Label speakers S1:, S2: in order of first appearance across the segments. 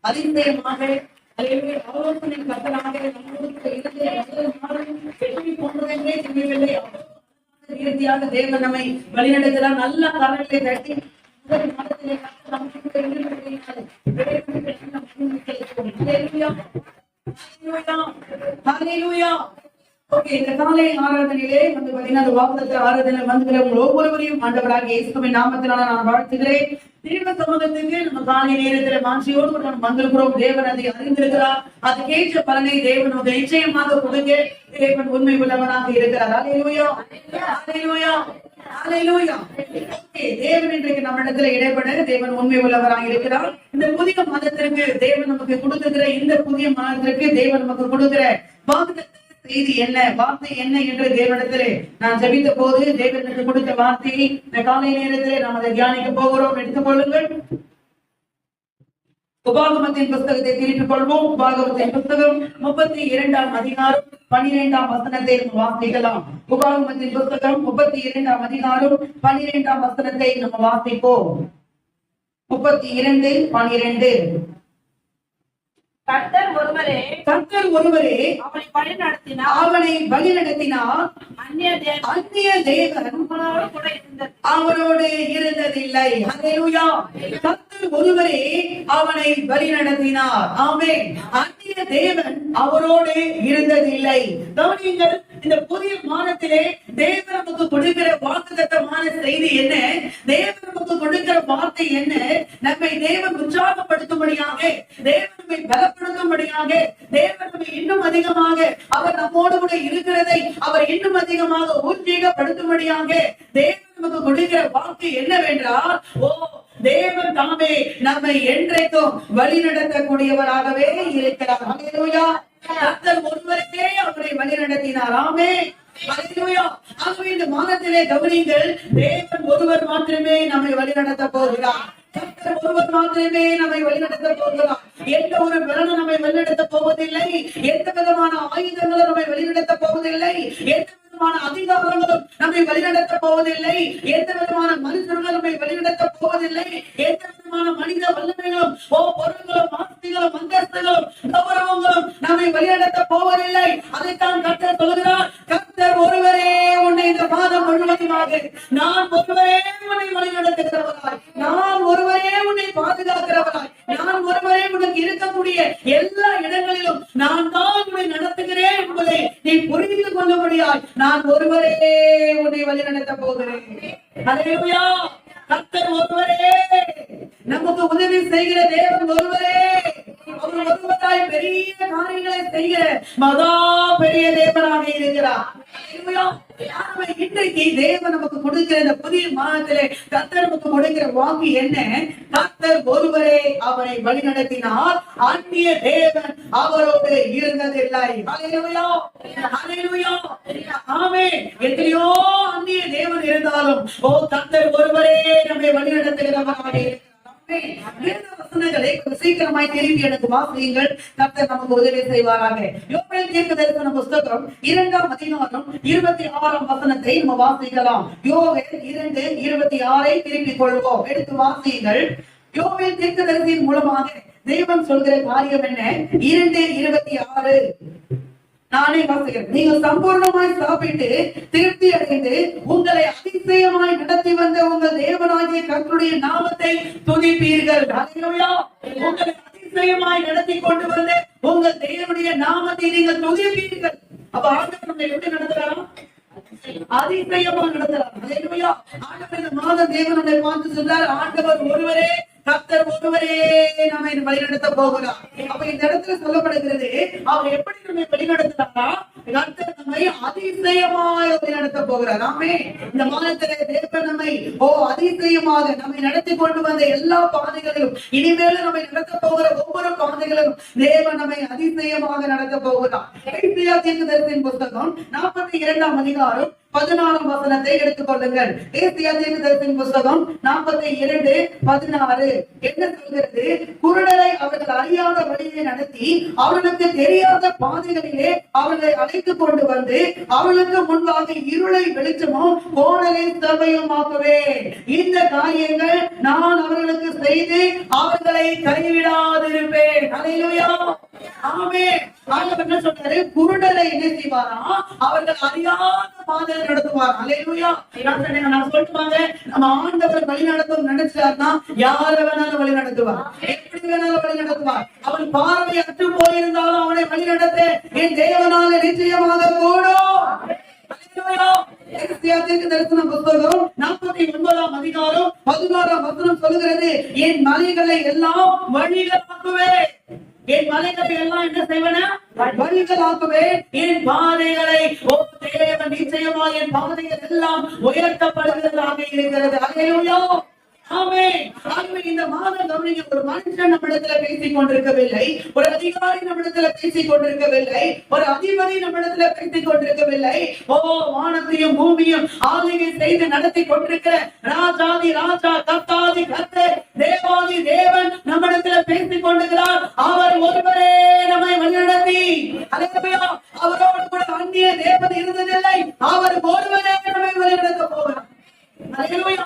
S1: அதிசயமாக ஆலோசனை கத்தனாக வெற்றி போன்றதே தெரியவில்லை. இறுதியாக தேவன் நம்மை வழிநடத்துகிறார். நல்ல கரங்களை தட்டி இந்த காலை ஆராதனையிலே வந்து பாத்தீங்கன்னா வாக்குத்த ஆராதனை வந்துகிற ஒவ்வொருவரையும் ஆண்டவராக இயேசுவின் நாமத்தினால நான் வாழ்த்துகிறேன். தீர்க்க சமூகத்துக்கு நம்ம காலை நேரத்தில் மாட்சியோடு நம்ம வந்திருக்கிறோம். தேவன் அதை அறிந்திருக்கிறார். அதுக்கேற்ற பலனை தேவன் நமக்கு நிச்சயமாக கொடுங்க. தேவன் உண்மை உள்ளவனாக இருக்கிறார். அல்லேலூயா, அல்லேலூயா, அல்லேலூயா. தேவன் இன்றைக்கு நம்மிடத்துல இடைப்பட தேவன் உண்மை உள்ளவராக இருக்கிறார். இந்த புதிய மாதத்திற்கு தேவன் நமக்கு கொடுத்துகிற இந்த புதிய மாதத்திற்கு தேவன் நமக்கு கொடுக்கிற வாக்குத்தத்த செய்தி என்ன, வார்த்தை என்ன என்று தேவனிடத்திலே நான் ஜெபித்த போது தேவனுக்கு கொடுத்த வார்த்தையை இந்த காலை நேரத்திலே நாம் அதை தியானிக்க போகிறோம். எடுத்துக் கொள்ளுங்கள். உபாகமத்தின் புஸ்தகத்தை திருப்பிக் கொள்வோம். உபாகமத்தின் புஸ்தகம் 32ஆம் அதிகாரம் 12ஆம் வசனத்தை வாசிக்கலாம். உபாகமத்தின் புஸ்தகம் 32ஆம் அதிகாரம் 12ஆம் வசனத்தை நம்ம வாசிப்போம். 32:12.
S2: கர்த்தர் ஒருவரே அவனை வழி நடத்தினார். அந்நிய தேவன்
S1: அவரோடு இருந்ததில்லை. அல்லேலூயா. கர்த்தர் ஒருவரே அவனை வழி நடத்தினார். ஆமென். அந்நிய தேவன் அவரோடு இருந்ததில்லை. கவனியுங்கள், இந்த புதிய மாதத்திலே தேவன் நமக்கு கொடுக்கிற வாக்குத்தத்தமான செய்தி என்ன, தேவன் நமக்கு கொடுக்கிற வார்த்தை என்ன, நம்மை தேவன் உற்சாகப்படுத்தும்படியாக, தேவன் நம்மை பலப்படுத்தும்படியாக, தேவன் நம்மை இன்னும் அதிகமாக அவர் நம்மோடு கூட இருக்கிறதை அவர் இன்னும் அதிகமாக உற்சாகப்படுத்தும்படியாக தேவன் நமக்கு கொடுக்கிற வாக்கு என்னவென்றால், தேவன் தாமே நம்மை என்றைக்கும் வழி நடத்தக்கூடியவராகவே இருக்கிறார். அல்லேலூயா. கர்த்தர் ஒருவருக்கே அவரை வழி நடத்தினார். ஆமென். அல்லேலூயா. ஆகவே இந்த மாதத்திலே கவனிங்கள், தேவன் ஒருவர் மாத்திரமே நம்மை வழி நடத்த போகிறார். கர்த்தர் ஒருவர் மாத்திரமே நம்மை வழிநடத்த போகிறார். எந்த ஒரு பலனும் நம்மை வழிநடத்த போவதில்லை. எந்த விதமான ஆயுதங்களும் நம்மை வழிநடத்த போவதில்லை. எந்த விதமான அதிகாரங்களும் நம்மை வழிநடத்த போவதில்லை. எந்த விதமான மனுஷர்களும் நம்மை வழிநடத்த போவதில்லை. எந்த விதமான மனித வல்லமைகளும் பொருள்களும் ஆஸ்திகளும் அந்தஸ்துகளும் கௌரவங்களும் நம்மை வழிநடத்த போவதில்லை. அதைத்தான் கர்த்தர் சொல்கிறார். கர்த்தர் ஒருவரே உன்னை இந்த மாதம் முழுவதுமாக, நான் ஒருவரே உன்னை வழிநடத்துகிறவராய், நான் ஒருவரே உன்னை பாதுகாக்கிறவராய், நான் ஒருவரே உனக்கு இருக்கக்கூடிய எல்லா இடங்களிலும் நான் தான் உன்னை நடத்துகிறேன் என்பதை நீ புரிந்து கொள்ளும்படியாய் நான் ஒருவரே உன்னை வழி நடத்த போகிறேன். அல்லேலூயா. கர்த்தர் ஒருவரே, நமக்கு உதவி செய்கிற தேவன் ஒருவரே, அவர் ஒருவராய் பெரிய காரியங்களை செய்கிற மகா பெரிய தேவனாக இருக்கிறார். இன்றைக்கு தேவன் நமக்கு கொடுக்கிற இந்த புதிய மாதத்திலே கர்த்தர் நமக்கு கொடுக்கிற வாக்கு என்ன, கர்த்தர் ஒருவரே அவரை வழி நடத்தினார். அந்நிய தேவன் அவரோடு இருந்ததில்லை. அல்லேலூயா, அல்லேலூயா. ஆமென். எத்தனையோ அந்நிய தேவன் இருந்தாலும் கர்த்தர் ஒருவரே நம்மை வழி நடத்துகிறவராக இருக்கிறார். வசனங்களை சீக்கிரமாய் திரும்பி எனக்கு வாசியுங்கள். கர்த்தர் நமக்கு உதவி செய்வாராக. யோவேல் தீர்க்கதரிசன புஸ்தகம் 2ஆம் அதிகாரம் 26ஆம் வசனத்தை நம்ம வாசிக்கலாம். யோவேல் 2:26 திருப்பிக் கொள்வோம். எடுத்து வாசியுங்கள். யோவேல் தீர்க்கதரிசியின் மூலமாக தேவன் சொல்கிற காரியம் என்ன? 2:26 நானே வாசிக்கிறேன். நீங்கள் சம்பூர்ணமாய் சாப்பிட்டு திருப்தி அடைந்து உங்களை அதிசயமாய் நடத்தி வந்த உங்கள் தேவனாகிய கர்த்தருடைய நாமத்தை துதிப்பீர்கள். அல்லேலூயா. உங்களை அதிசயமாய் நடத்தி கொண்டு வந்து உங்கள் தேவனுடைய நாமத்தை நீங்கள் துதிப்பீர்கள். அப்ப ஆண்டவர் நம்மை எப்படி நடத்துறாராம்? அதிசயமா நடத்துறார். அல்லேலூயா. ஆண்டவர் இந்த மாதம் தேவனுடைய பார்த்து சொல்றார், ஆண்டவர் ஒருவரே, கர்த்தர் ஒருவரே நம்மை வழிநடத்த போகிறார். அப்ப இந்த இடத்துல சொல்லப்படுகிறது, அவர் எப்படி நம்மை வழிநடத்தினாரா? கர்த்தர் நம்மை அதிசயமாய் வழிநடத்த போகிறார். ஆமென். இந்த மாதத்திலே தேவன் நம்மை அதிசயமாக நம்மை நடத்தி கொண்டு வந்த எல்லா பாதைகளிலும், இனிமேலும் நம்மை நடத்த போகிற ஒவ்வொரு பாதைகளிலும் தேவன் நம்மை அதிசயமாக நடத்த போகிறார். எசேக்கியேல் தீர்க்கதரிசியின் புஸ்தகம் 42ஆம் அதிகாரம் 16 வசனத்தை எடுத்துக்கொள்ளுங்கள். ஏசாயா தீர்க்கதரிசியின் புஸ்தகம் 42:16 என்ன சொல்கிறது? குருடரை அவர்கள் அறியாத வழியை நடத்தி அவர்களுக்கு தெரியாத பாதைகளிலே அவர்களை அழைத்துக் கொண்டு வந்து அவர்களுக்கு முன்பாக இருளை வெளிச்சமும் கோணலை செவ்வையும் ஆக்குவேன். இந்த காரியங்கள் நான் அவர்களுக்கு செய்து அவர்களை கைவிடாதிருப்பேன். அல்லேலூயா, ஆமென். ஆண்டவர் என்ன சொல்றாரு? குருடரை என்ன செய்வாரா? அவர்கள் அறியாத பாதையை நடத்துவார். அல்லேலூயா. நான் சொல்லுவாங்க, நம்ம ஆண்டவர் வழி நடத்தும் நினைச்சார்னா யார வேணாலும் வழி நடத்துவார், எப்படி வேணாலும் வழி நடத்துவார். அவன் பார்வை அற்று போயிருந்தாலும் அவனை வழி நடத்த என் தேவனால நிச்சயமாக கூடும். அல்லேலூயா. ஏசாயா தீர்க்கதரிசன புஸ்தகம் 49:16 வசனம் சொல்கிறது, என் மலைகளை எல்லாம் வழிகளாக்குவேன். என் மலைகளை எல்லாம் என்ன செய்வன? வழிகளாக்குவேன். என் பாதைகளை தேவன் நிச்சயமாக என் பாதைகள் எல்லாம் உயர்த்தப்படுகிறதாக இருக்கிறது. அல்லேலூயா, ஆமென். ஆகவே இந்த மாதம் கவனிங்க, ஒரு மனுஷன் நம்மிடத்துல பேசிக் கொண்டிருக்கவில்லை, ஒரு அதிகாரி நம்மிடத்துல பேசிக் கொண்டிருக்கவில்லை, ஒரு அதிபதி நம்மிடத்துல பேசிக் கொண்டிருக்கவில்லை. வானத்தையும் பூமியும் ஆளுகை செய்து நடத்தி கொண்டிருக்கிற ராஜாதி ராஜா, கர்த்தாதி கர்த்தர், தேவாதி தேவன் நம்மிடத்துல பேசிக் கொண்டிருக்கிறார். அவர் ஒருவரே நம்மை வழிநடத்தி, அல்லேலூயா, அவரோடு கூட அந்நிய தேவன் இருந்ததில்லை. அவர் ஒருவரே நம்மை வழிநடத்த போகிறார். அல்லேலூயா.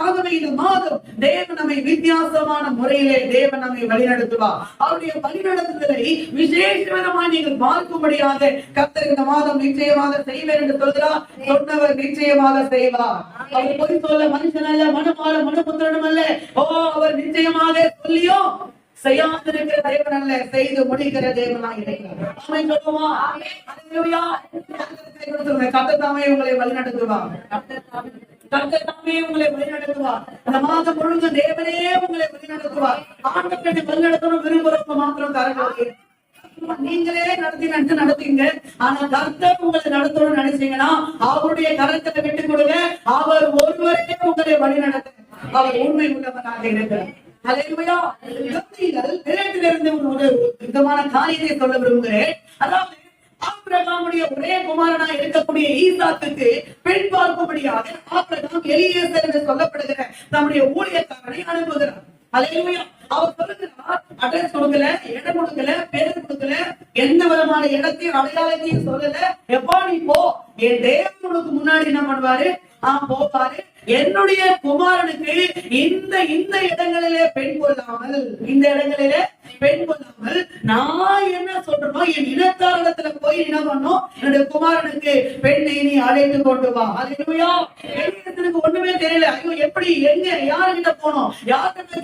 S1: ஆகவே இந்த மாதம் தேவன் நம்மை வித்தியாசமான முறையிலே தேவன் நம்மை வழிநடத்துவார். அவருடைய வழிநடத்துதலை விசேஷ விதமாக நீங்கள் பார்க்கும்படியாக கர்த்தர் இந்த மாதம் நிச்சயமாக செய்வார் என்று சொல்கிறார். சொன்னவர் நிச்சயமாக செய்வார். அவர் பொய் சொல்ல மனுஷன் அல்ல, மனமால மனுபுத்திரனும் அல்ல. அவர் நிச்சயமாக சொல்லியும் செய்யாதிருக்கிற தேவன் அல்ல, செய்து முடிக்கிற தேவனாக இருக்கிறார். ஆமென் சொல்லுமா? அல்லேலூயா. கர்த்தர் தாமே உங்களை வழிநடத்துவார். கர்த்தர் தாமே உங்களை வழிநடத்துவார். இந்த மாதம் முழுக்க தேவனே உங்களை வழிநடத்துவார். ஆண்டவரை வழிநடத்தணும் விரும்புறவங்க மாத்திரம் தரக்கூடிய நீங்களே நடத்தீங்க. ஆனா கர்த்தர் உங்களை நடத்தணும்னு நினைச்சீங்கன்னா அவருடைய கரத்தை விட்டுக் கொடுங்க. அவர் ஒருவரே உங்களை வழிநடத்த அவர் உண்மை உள்ளவராக இருக்கிறார். அல்லேலூயா. விரைவிலிருந்து ஒரு விதமான காரியத்தை சொல்ல விரும்புகிறேன். அதாவது ஆபிரகாமுடைய ஒரே குமாரனா இருக்கக்கூடிய ஈசாக்குக்கு பெண் பார்க்கும்படியாக ஆபிரகாம் எலியேசர் என்று சொல்லப்படுகிற நம்முடைய ஊழியக்காரனை அனுப்புகிறார். அல்லேலூயா. அவர் சொல்லுகிறார், அட்ரஸ் கொடுக்கல, இடம் கொடுக்கல, பேர் கொடுக்கல, எந்த விதமான இடத்தையும் அடையாளத்தையும் சொல்லல. எப்பா நீ போ, என் தேவன் உனக்கு முன்னாடி என்ன பண்ணுவாரு? போவாரு. என்னுடைய குமாரனுக்கு இந்த இடங்களிலே பெண் கொள்ளாமல், இந்த இடங்களிலே பெண் கொள்ளாமல் நான் என்ன சொல்றோமோ என் இனத்தாரிடத்துல போய் என்ன பண்ணும்? என்னுடைய குமாரனுக்கு பெண்ணை நீ அழைத்து கொண்டு வா. அல்லேலூயா. எலியேசருக்கு ஒண்ணுமே தெரியல. ஐயோ, எப்படி, எங்க, யாருகிட்ட போனோம், யாருகிட்ட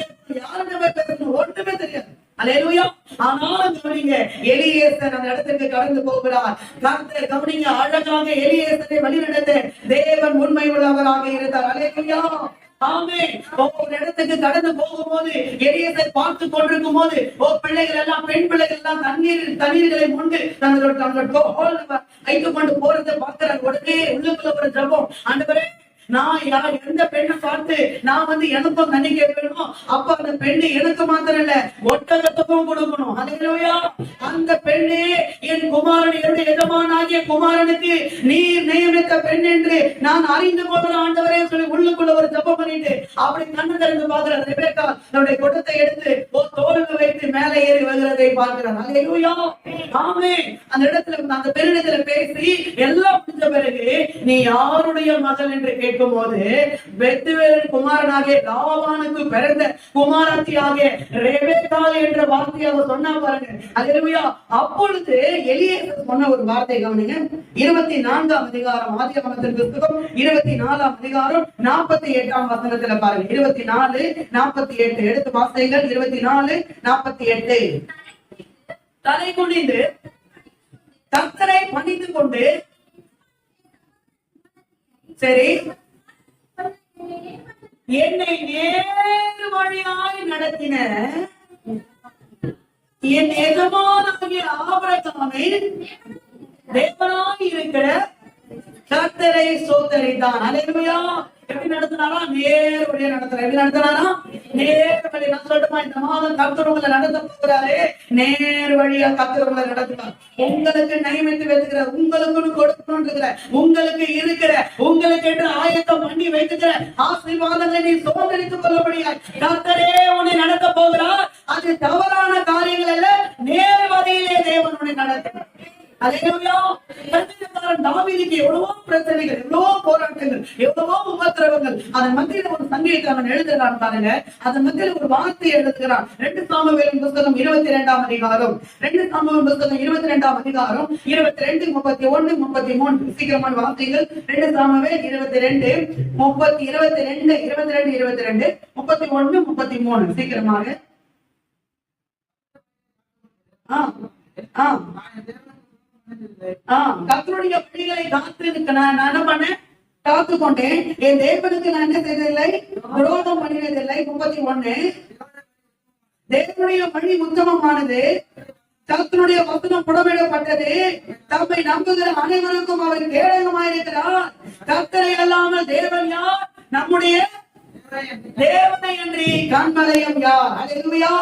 S1: பேசணும், ஒண்ணுமே தெரியாது. அல்லேலூயா. ஆனாலும் கவனிங்க, எலியேசர் அந்த இடத்துக்கு கடந்து போகிறார். கர்த்தர் கவனிங்க, அழகாக எலியேசரை வழிநடத்த தேவன் உண்மை உள்ளவராக இருந்தார். அல்லேலூயா, ஆமென். ஒவ்வொரு இடத்துக்கு கடந்து போகும்போது எலியேசர் பார்த்து கொண்டிருக்கும் போது பிள்ளைகள் எல்லாம், பெண் பிள்ளைகள் எல்லாம் தண்ணீர்களை கொண்டு தங்களோட வைத்துக் கொண்டு போறதை பார்க்கிறார். உடனே உள்ளுக்குள்ள ஒரு ஜெபம், ஆண்டவரே, நான் எந்த பெண்ணை பார்த்து நான் எனக்கும் தண்ணி கேட்கணுமோ அப்ப அந்த பெண்ணு எனக்கு மாத்திரம் இல்ல, ஒட்டகத்துக்கும் கொடுக்கணும். அல்லேலூயா. அந்த பெண்ணு என் குமாரன், என்னுடைய எஜமானாகிய குமாரனுக்கு நீர் நியமித்த பெண் என்று நான் அறிந்து கொள்கிற ஆண்டவரே சொல்லி உள்ளுக்குள்ள ஒரு ஜெபம் பண்ணிட்டு அப்படி கண்ணு திறந்து பார்க்கிறார். ரெபெக்கா தன்னுடைய குடத்தை எடுத்து தோல்ல வைத்து மேலே ஏறி வருகிறதை பார்க்கிறார். அல்லேலூயா, ஆமென். அந்த இடத்துல அந்த பெண்ணிடத்துல பேசி எல்லாம் முடிஞ்ச பிறகு நீ யாருடைய மகள் என்று கேட்கும் போது பெத்துவேல் குமாரனாகிய லாபானுக்கு பிறந்த குமாரத்தியாகிய ரெபெக்கா என்ற வார்த்தையை அவர் சொன்னா பாருங்க. அல்லேலூயா. அப்பொழுது எலியேசர் சொன்ன ஒரு வார்த்தை கவனிங்க. 24ஆம் அதிகாரம், ஆதியாகமத்தின் புத்தகம் 24ஆம் அதிகாரம் 48ஆம் வசனத்துல பாருங்க. 24:48 எடுத்து வார்த்தைகள். 24:48 தலை குனிந்து கர்த்தரை பணிந்து கொண்டு, சரி, என்னை நேர் வழியாய் நடத்தின என் எஜமானாகிய ஆபிரகாமை தேவனாய் இருக்கிற கர்த்தரை ஸ்தோத்தரித்தான். அல்லேலூயா. எப்படி நடத்தினாரா? நேர் வழியா நடத்துறாரு. எப்படி நடத்தினாரா? நேர் வழி. நான் சொல்லட்டுமா, இந்த மாதம் கர்த்தர் உங்களை நடத்த போகிறாரு. நேர் வழியா கர்த்தர் உங்களை நடத்துவார். உங்களுக்கு நியமித்து வைத்துக்கிற, உங்களுக்கு கொடுக்கணும் இருக்கிற, உங்களுக்கு இருக்கிற, உங்களுக்கு என்று ஆயத்தம் பண்ணி வைத்துக்கிற ஆசீர்வாதங்களை நீ சுதந்திரித்துக் கொள்ளபடியா கர்த்தரே உன்னை நடத்த போகிறார். அது தவறான காரியங்கள் அல்ல, நேர் வழியிலே தேவன் உன்னை நடத்துவார். அல்லேலூயா. சங்கீதக்காரன் தாவீதுக்கு எவ்வளவோ பிரச்சனைகள், எவ்வளவோ போராட்டங்கள், எவ்வளவோ உபத்திரவங்கள், அதன் மத்தியில ஒரு சங்கீதக்காரன் எழுதுகிறான் பாருங்க. அதன் மத்தியில ஒரு வார்த்தை எழுதுகிறான். 2 சாமுவேல் புத்தகம் 22ஆம் அதிகாரம், 2 சாமுவேல் புத்தகம் 22ஆம் அதிகாரம் 22, 31, 33. சீக்கிரமான வார்த்தைகள். 2 சாமுவேல் 22, 30, 22, 22, 22, 31, 33. சீக்கிரமாக. கர்த்தருடைய வழிகளை காத்து நான் என்ன பண்ணேன்? காத்து கொண்டேன். என் தேவனுக்கு நான் என்ன செய்ததில்லை? துரோகம் பண்ணினதில்லை. 31. தேவனுடைய வழி உத்தமமானது, கர்த்தருடைய வசனம் புடமிடப்பட்டது, தம்மை நம்புகிற அனைவருக்கும் அவர் கேடகமாயிருக்கிறார். கர்த்தரை அல்லாமல் தேவன் யார்? நம்முடைய தேவனை அன்றி கண்மலையும் யார்? அல்லேலூயா.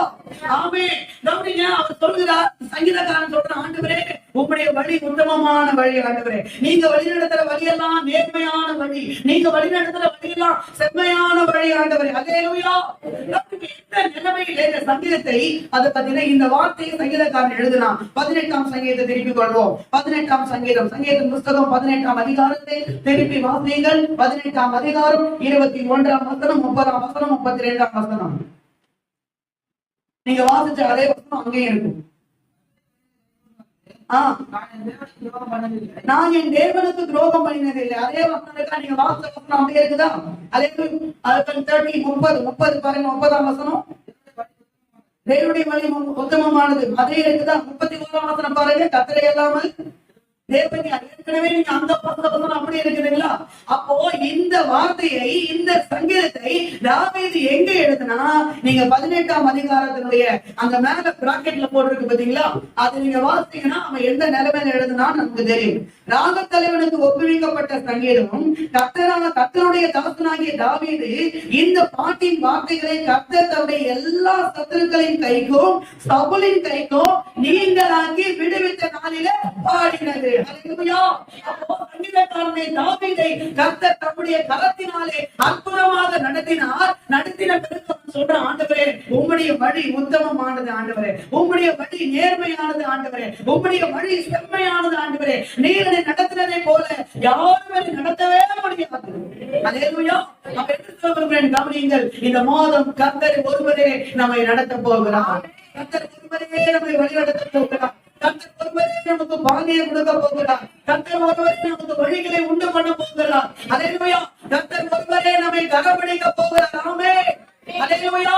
S1: ஆமென். கவனிங்க, அவர் சொல்கிறார், சங்கீதக்காரன் சொல்றான், ஆண்டவரே உம்முடைய வழி உத்தமமான வழி. ஆண்டவரே நீங்க வழி நடத்துற வழியெல்லாம் நேர்மையான வழி, நீங்க வழி நடத்துற வழியெல்லாம் செம்மையான வழி. ஆண்டவரே அல்லேலூயா. இந்த நிலைமையிலே இந்த சங்கீதத்தை, அதை பத்தின இந்த வார்த்தையை சங்கீதக்காரன் எழுதினான். 18ஆம் சங்கீதத்தை திருப்பிக் கொள்வோம். 18ஆம் சங்கீதம், சங்கீதம் புஸ்தகம் 18ஆம் அதிகாரத்தை திருப்பி வாசியுங்கள். 18ஆம் அதிகாரம் 21ஆம் வசனம், 30ஆம் வசனம், 32ஆம் வசனம். நீங்க வாசிச்ச அதே வசனம் அங்கேயும் இருக்கும். நான் என் தேவனுக்கு துரோகம் பண்ணினது இல்லை. அதே வசனம் நீங்க வாசிச்ச வசனம் அப்படியே இருக்குதா? அதே 30, 30 பாருங்க. 30ஆம் வசனம், தேவனுடைய வழி உத்தமமானது. அதே இருக்குதா? 31ஆம் வசனம் பாருங்க, கர்த்தரை அல்லாமல் தேவனை. ஏற்கனவே நீங்க அந்த வசனம் அப்படி இருக்குதுங்களா? அப்போ இந்த வார்த்தையை, இந்த சங்கீதத்தை தாவீது எங்க எழுதுனா, நீங்க 18ஆம் அதிகாரத்தினுடைய அந்த மேல பிராக்கெட்ல போட்டிருக்கு பாத்தீங்களா? அது நீங்க வாசித்தீங்கன்னா அவன் எந்த நிலைமையில எழுதுனான்னு நமக்கு தெரியும். ராகத்தலைவனுக்கு ஒப்புவிக்கப்பட்ட சங்கீதம், கர்த்தருடைய தாசனாகிய தாவீது இந்த பாட்டின் வார்த்தைகளை கர்த்தர் தன்னுடைய எல்லா சத்துருக்களின் கைக்கும் சவுலின் கைக்கும் நீங்களாக்கி விடுவித்த நாளில பாடினது. அல்லேலூயா. அப்போ சங்கீதக்காரனை தாவீதை கர்த்தர் தம்முடைய கரத்தினாலே அற்புதமாக நடத்தினார். நடத்தின பிறகு சொல்ற, ஆண்டவரே உம்முடைய வழி உத்தமமானது. ஆண்டவரே உம்முடைய வழி நேர்மையானது. ஆண்டவரே உம்முடைய வழி செம்மையானது. ஆண்டவரே நீர் நடத்தினதை போல யாரும் நடத்தவே முடியாது. அல்லேலூயா. அப்ப என்ன சொல்றேன் கவனியுங்கள், இந்த மாதம் கர்த்தர் ஒருவரே நம்மை நடத்த போகிறார். கர்த்தர் ஒருவரே நம்மை வழிநடத்த போகிறார். கர்த்தர் ஒருவரே நமக்கு பாதையை கொடுக்க போகிறார். கர்த்தர் ஒருவரே நமக்கு வழிகளை உண்டு பண்ண போகிறார். அல்லேலூயா. கர்த்தர் ஒருவரே நம்மை கரப்பிடிக்க போகிறார். ஆமென். அல்லேலூயா.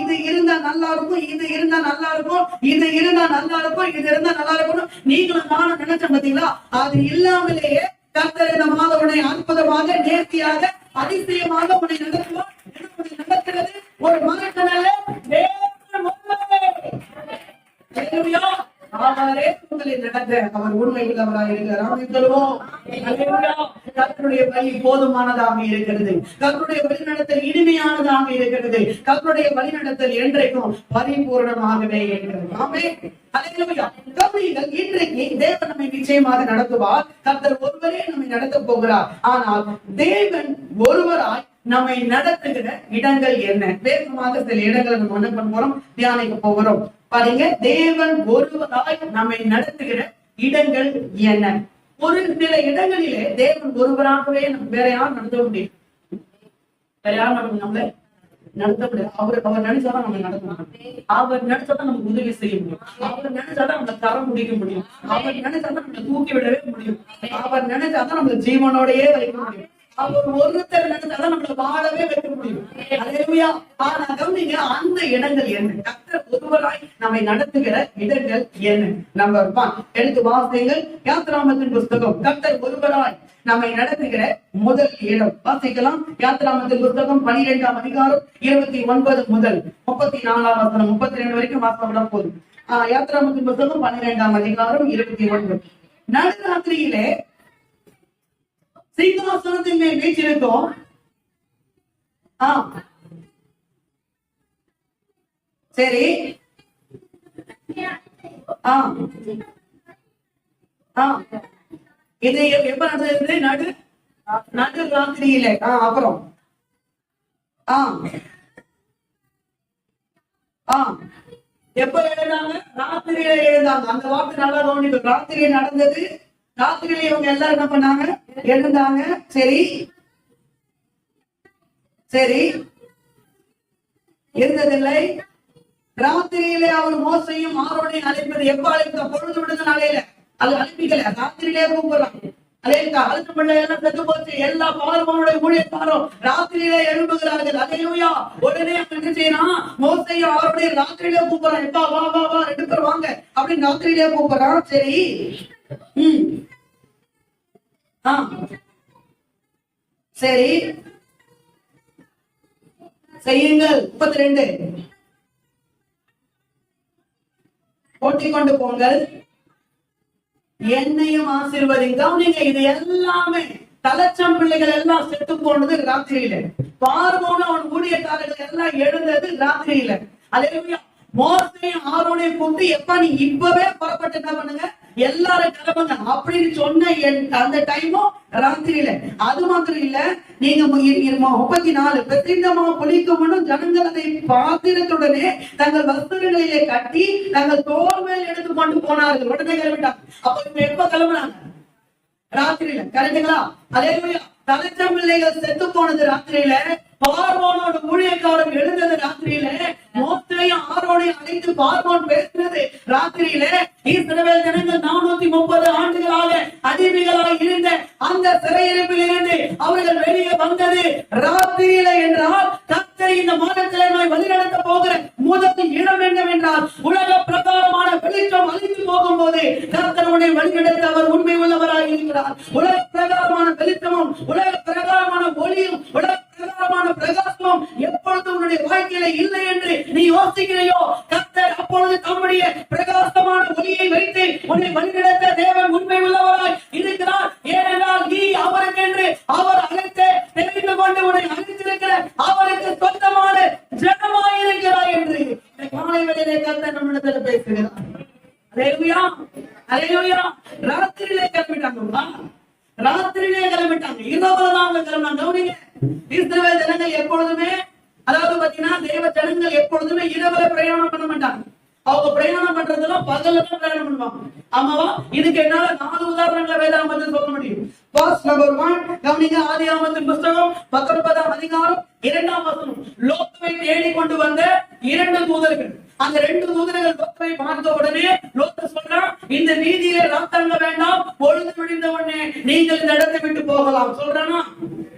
S1: இது இருந்தா நல்லா இருக்கும், இது இருந்தா நல்லா இருக்கும், இது இருந்தா நல்லா இருக்கும், இது இருந்தா நல்லா இருக்கும் நீங்களும் நானும் நினைச்சோம் பாத்தீங்களா? அது இல்லாமலேயே கர்த்தர் இந்த மாதம் உன்னை அற்புதமாக, நேர்த்தியாக, அதிசயமாக உன்னை நடத்துவார். நடத்துறது ஒரு மனுஷனால அவரே உங்களை நடத்த அவர் உண்மை உள்ளவராக இருக்கிறார். கர்த்தருடைய வழி போதுமானதாக இருக்கிறது. கர்த்தருடைய வழிநடத்தல் இனிமையானதாக இருக்கிறது. கர்த்தருடைய வழிநடத்தல் என்றைக்கும் பரிபூர்ணமாகவே இருக்கிறது. ஆமென். அல்லேலூயா. கவனியுங்கள், இன்றைக்கு தேவன் நம்மை நிச்சயமாக நடத்துவார். கர்த்தர் ஒருவரே நம்மை நடத்த போகிறார். ஆனால் தேவன் ஒருவராய் நம்மை நடத்துகிற இடங்கள் என்ன? வேகமாக சில இடங்களை நம்ம என்ன பண்ண போறோம்? தியானிக்க போகிறோம். பாருங்க, தேவன் ஒருவராய் நம்மை நடத்துகிற இடங்கள் என்ன? ஒரு சில இடங்களிலே தேவன் ஒருவராகவே வேற யாரும் நடத்த முடியும்? வேற யாரும் நம்மள நடத்த முடியாது. அவர் நினைச்சாதான் நம்ம நடத்தணும். அவர் நினைச்சாதான் நமக்கு உதவி செய்ய முடியும். அவர் நினைச்சாதான் நம்மளை தரம் முடிக்க முடியும். அவர் நினைச்சாதான் நம்மளை தூக்கி விடவே முடியும். அவர் நினைச்சாதான் நம்மளை ஜீவனோடையே வைக்க முடியும். அவர் ஒருத்தர் நினைச்சாதான் நம்மளை வாழவே வைக்க முடியும். அல்லேலூயா. ஆனா கவனிங்க, அந்த இடங்கள் என்ன? கர்த்தர் ஒருவராய் நம்மை நடத்துகிற இடங்கள் என்ன? நம்பர் 1 எடுத்து வாசியுங்கள். யாத்திராகமத்தின் புஸ்தகம், கர்த்தர் ஒருவராய் நம்மை நடத்துகிற முதல் இடம் வாசிக்கலாம். யாத்திராகமத்தின் புஸ்தகம் 12ஆம் அதிகாரம் 29 முதல் 34ஆம் வசனம் 32 வரைக்கும் வாசிக்கப்பட போதும். யாத்திராகமத்தின் புஸ்தகம் 12ஆம் அதிகாரம் 29. நடுராத்திரியிலே சிங்காசனத்தின் மேல் வீற்றிருக்கும். சரி. இது எப்ப நடந்தது? நடு ராத்திரியில. அப்புறம் எப்ப எழுந்தாங்க? ராத்திரியில எழுந்தாங்க. அந்த வார்த்தை நல்லா கவனிக்கும். ராத்திரியில நடந்தது. ராத்திரியில இவங்க எல்லாரும் என்ன பண்ணாங்க? எழுந்தாங்க. சரி சரி. இருந்ததில்லை. ராத்திரியிலே அவர் மோசையும் ஆரோனையும் அழைப்பது. எப்ப அழைத்த? பொழுது விடுந்த நாளையில. அது அழைப்பிக்கல, ராத்திரியிலே கூப்பிடுறாங்க. அலையக்கா அழுத்த பிள்ளை எல்லாம் செத்து போச்சு. எல்லா பார்வோனுடைய ஊழியக்காரும் ராத்திரியிலே எழுப்புகிறார்கள். அலையா உடனே என்ன செய்யறான்? மோசையும் ஆரோனைய ராத்திரியிலே கூப்பிடுறான். எப்பா வா வா வா, 2 பேர் வாங்க அப்படின்னு ராத்திரியிலே கூப்பிடுறான். சரி. சரி செய்யுங்கள். 32. ஓட்டிக் கொண்டு போங்கள், என்னையும் ஆசீர்வதிங்க. நீங்க இது எல்லாமே தலைச்சம் பிள்ளைகள் எல்லாம் செத்து போனது ராத்திரியில. பார்வோனும் அவன் ஊழியக்காரர்கள் எல்லாம் எழுந்தது ராத்திரியில. அல்லேலூயா. மோசையும் ஆரோனையும் கூப்பிட்டு, எப்ப நீ இப்பவே புறப்பட்டு என்ன பண்ணுங்க, எல்லாரும் கிளம்புங்க அப்படின்னு சொன்ன அந்த டைமும் ராத்திரியில. அது மாத்திரம் இல்ல, நீங்க 34 பிரசித்தமா புலிக்கும்னு ஜனங்கள் அதை பாத்திரத்துடனே தங்கள் வஸ்திரங்களிலே கட்டி தங்கள் தோல் மேல் எடுத்து கொண்டு போனார்கள். உடனே கிளம்பிட்டாங்க. அப்ப இவங்க எப்ப கிளம்புனாங்க? ராத்திரியில. கரெக்டுங்களா? அல்லேலூயா. தலைச்சம் பிள்ளைகள் செத்து போனது ராத்திரியில. பார்வோனோட ஊழியக்காரர் எழுந்தது ராத்திரியில. மோசையும் ஆரோனையும் அழைத்து பார்வோன் பேசுறது ராத்திரியில. இஸ்ரவேல் ஜனங்கள் 430 ஆண்டுகளாக அடிமைகளாக இருந்த அந்த சிறையிருப்பில் இருந்து அவர்கள் வெளியே வந்தது ராத்திரியில என்றால், கர்த்தர் இந்த மாதத்திலே நான் வழிநடத்த போகிற முதல் இடம் என்னவென்றால், உலக பிரகாரமான வெளிச்சம் அழிந்து போகும்போது கர்த்தர் உன்னை வழிநடத்த அவர் உண்மை உள்ளவராக இருக்கிறார். உலக பிரகாரமான வெளிச்சமும் உலக பிரகாரமான ஒளியும் உலக பிரகாரமான பிரகாசமும் எப்பொழுது உன்னுடைய வாழ்க்கையில இல்லை என்று நீ யோசிக்கிறையோ, கர்த்தர் அப்பொழுது தம்முடைய பிரகாசமான ஒளியை வைத்து உன்னை வழிநடத்த தேவன் உண்மை உள்ளவராய் இருக்கிறார். ஏனென்றால் நீ அவருக்கென்று அவர் அழைத்து தெரிந்து கொண்டு உன்னை அழைத்திருக்கிற அவருக்கு சொந்தமான ஜனமாயிருக்கிறாய் என்று இந்த காலை வேளையிலே கர்த்தர் நம்மிடத்தில் பேசுகிறார். அல்லேலூயா, அல்லேலூயா. ராத்திரியிலே கிளம்பிட்டாங்க. ராத்திரியிலே கிளம்பிட்டாங்க. இரவுதான் கிளம்பினாங்க. கவனிங்க, இஸ்ரவேல் ஜனங்கள் எப்பொழுதுமே, அதாவது பாத்தீங்கன்னா தேவ ஜனங்கள் எப்பொழுதுமே இரவுல பிரயாணம் பண்ண மாட்டாங்க. அவங்க பிரயாணம் பண்றதெல்லாம் பகல்ல தான் பிரயாணம் பண்ணுவாங்க. ஆமாவா? இதுக்கு என்னால 4 உதாரணங்களை வேதாகமத்தில் சொல்ல முடியும். First number 1, கவனிங்க, ஆதியாகமத்தின் புத்தகம் 19ஆம் அதிகாரம் 2ஆம் வசனம். லோத்துவை தேடி கொண்டு வந்த 2 தூதர்கள். அந்த 2 தூதர்கள் லோத்துவை பார்த்த உடனே லோத்து சொல்றான், இந்த வீதியிலே ராத்தங்க வேண்டாம், பொழுது விடிந்த உடனே நீங்கள் இந்த இடத்தை விட்டு போகலாம் சொல்றானா?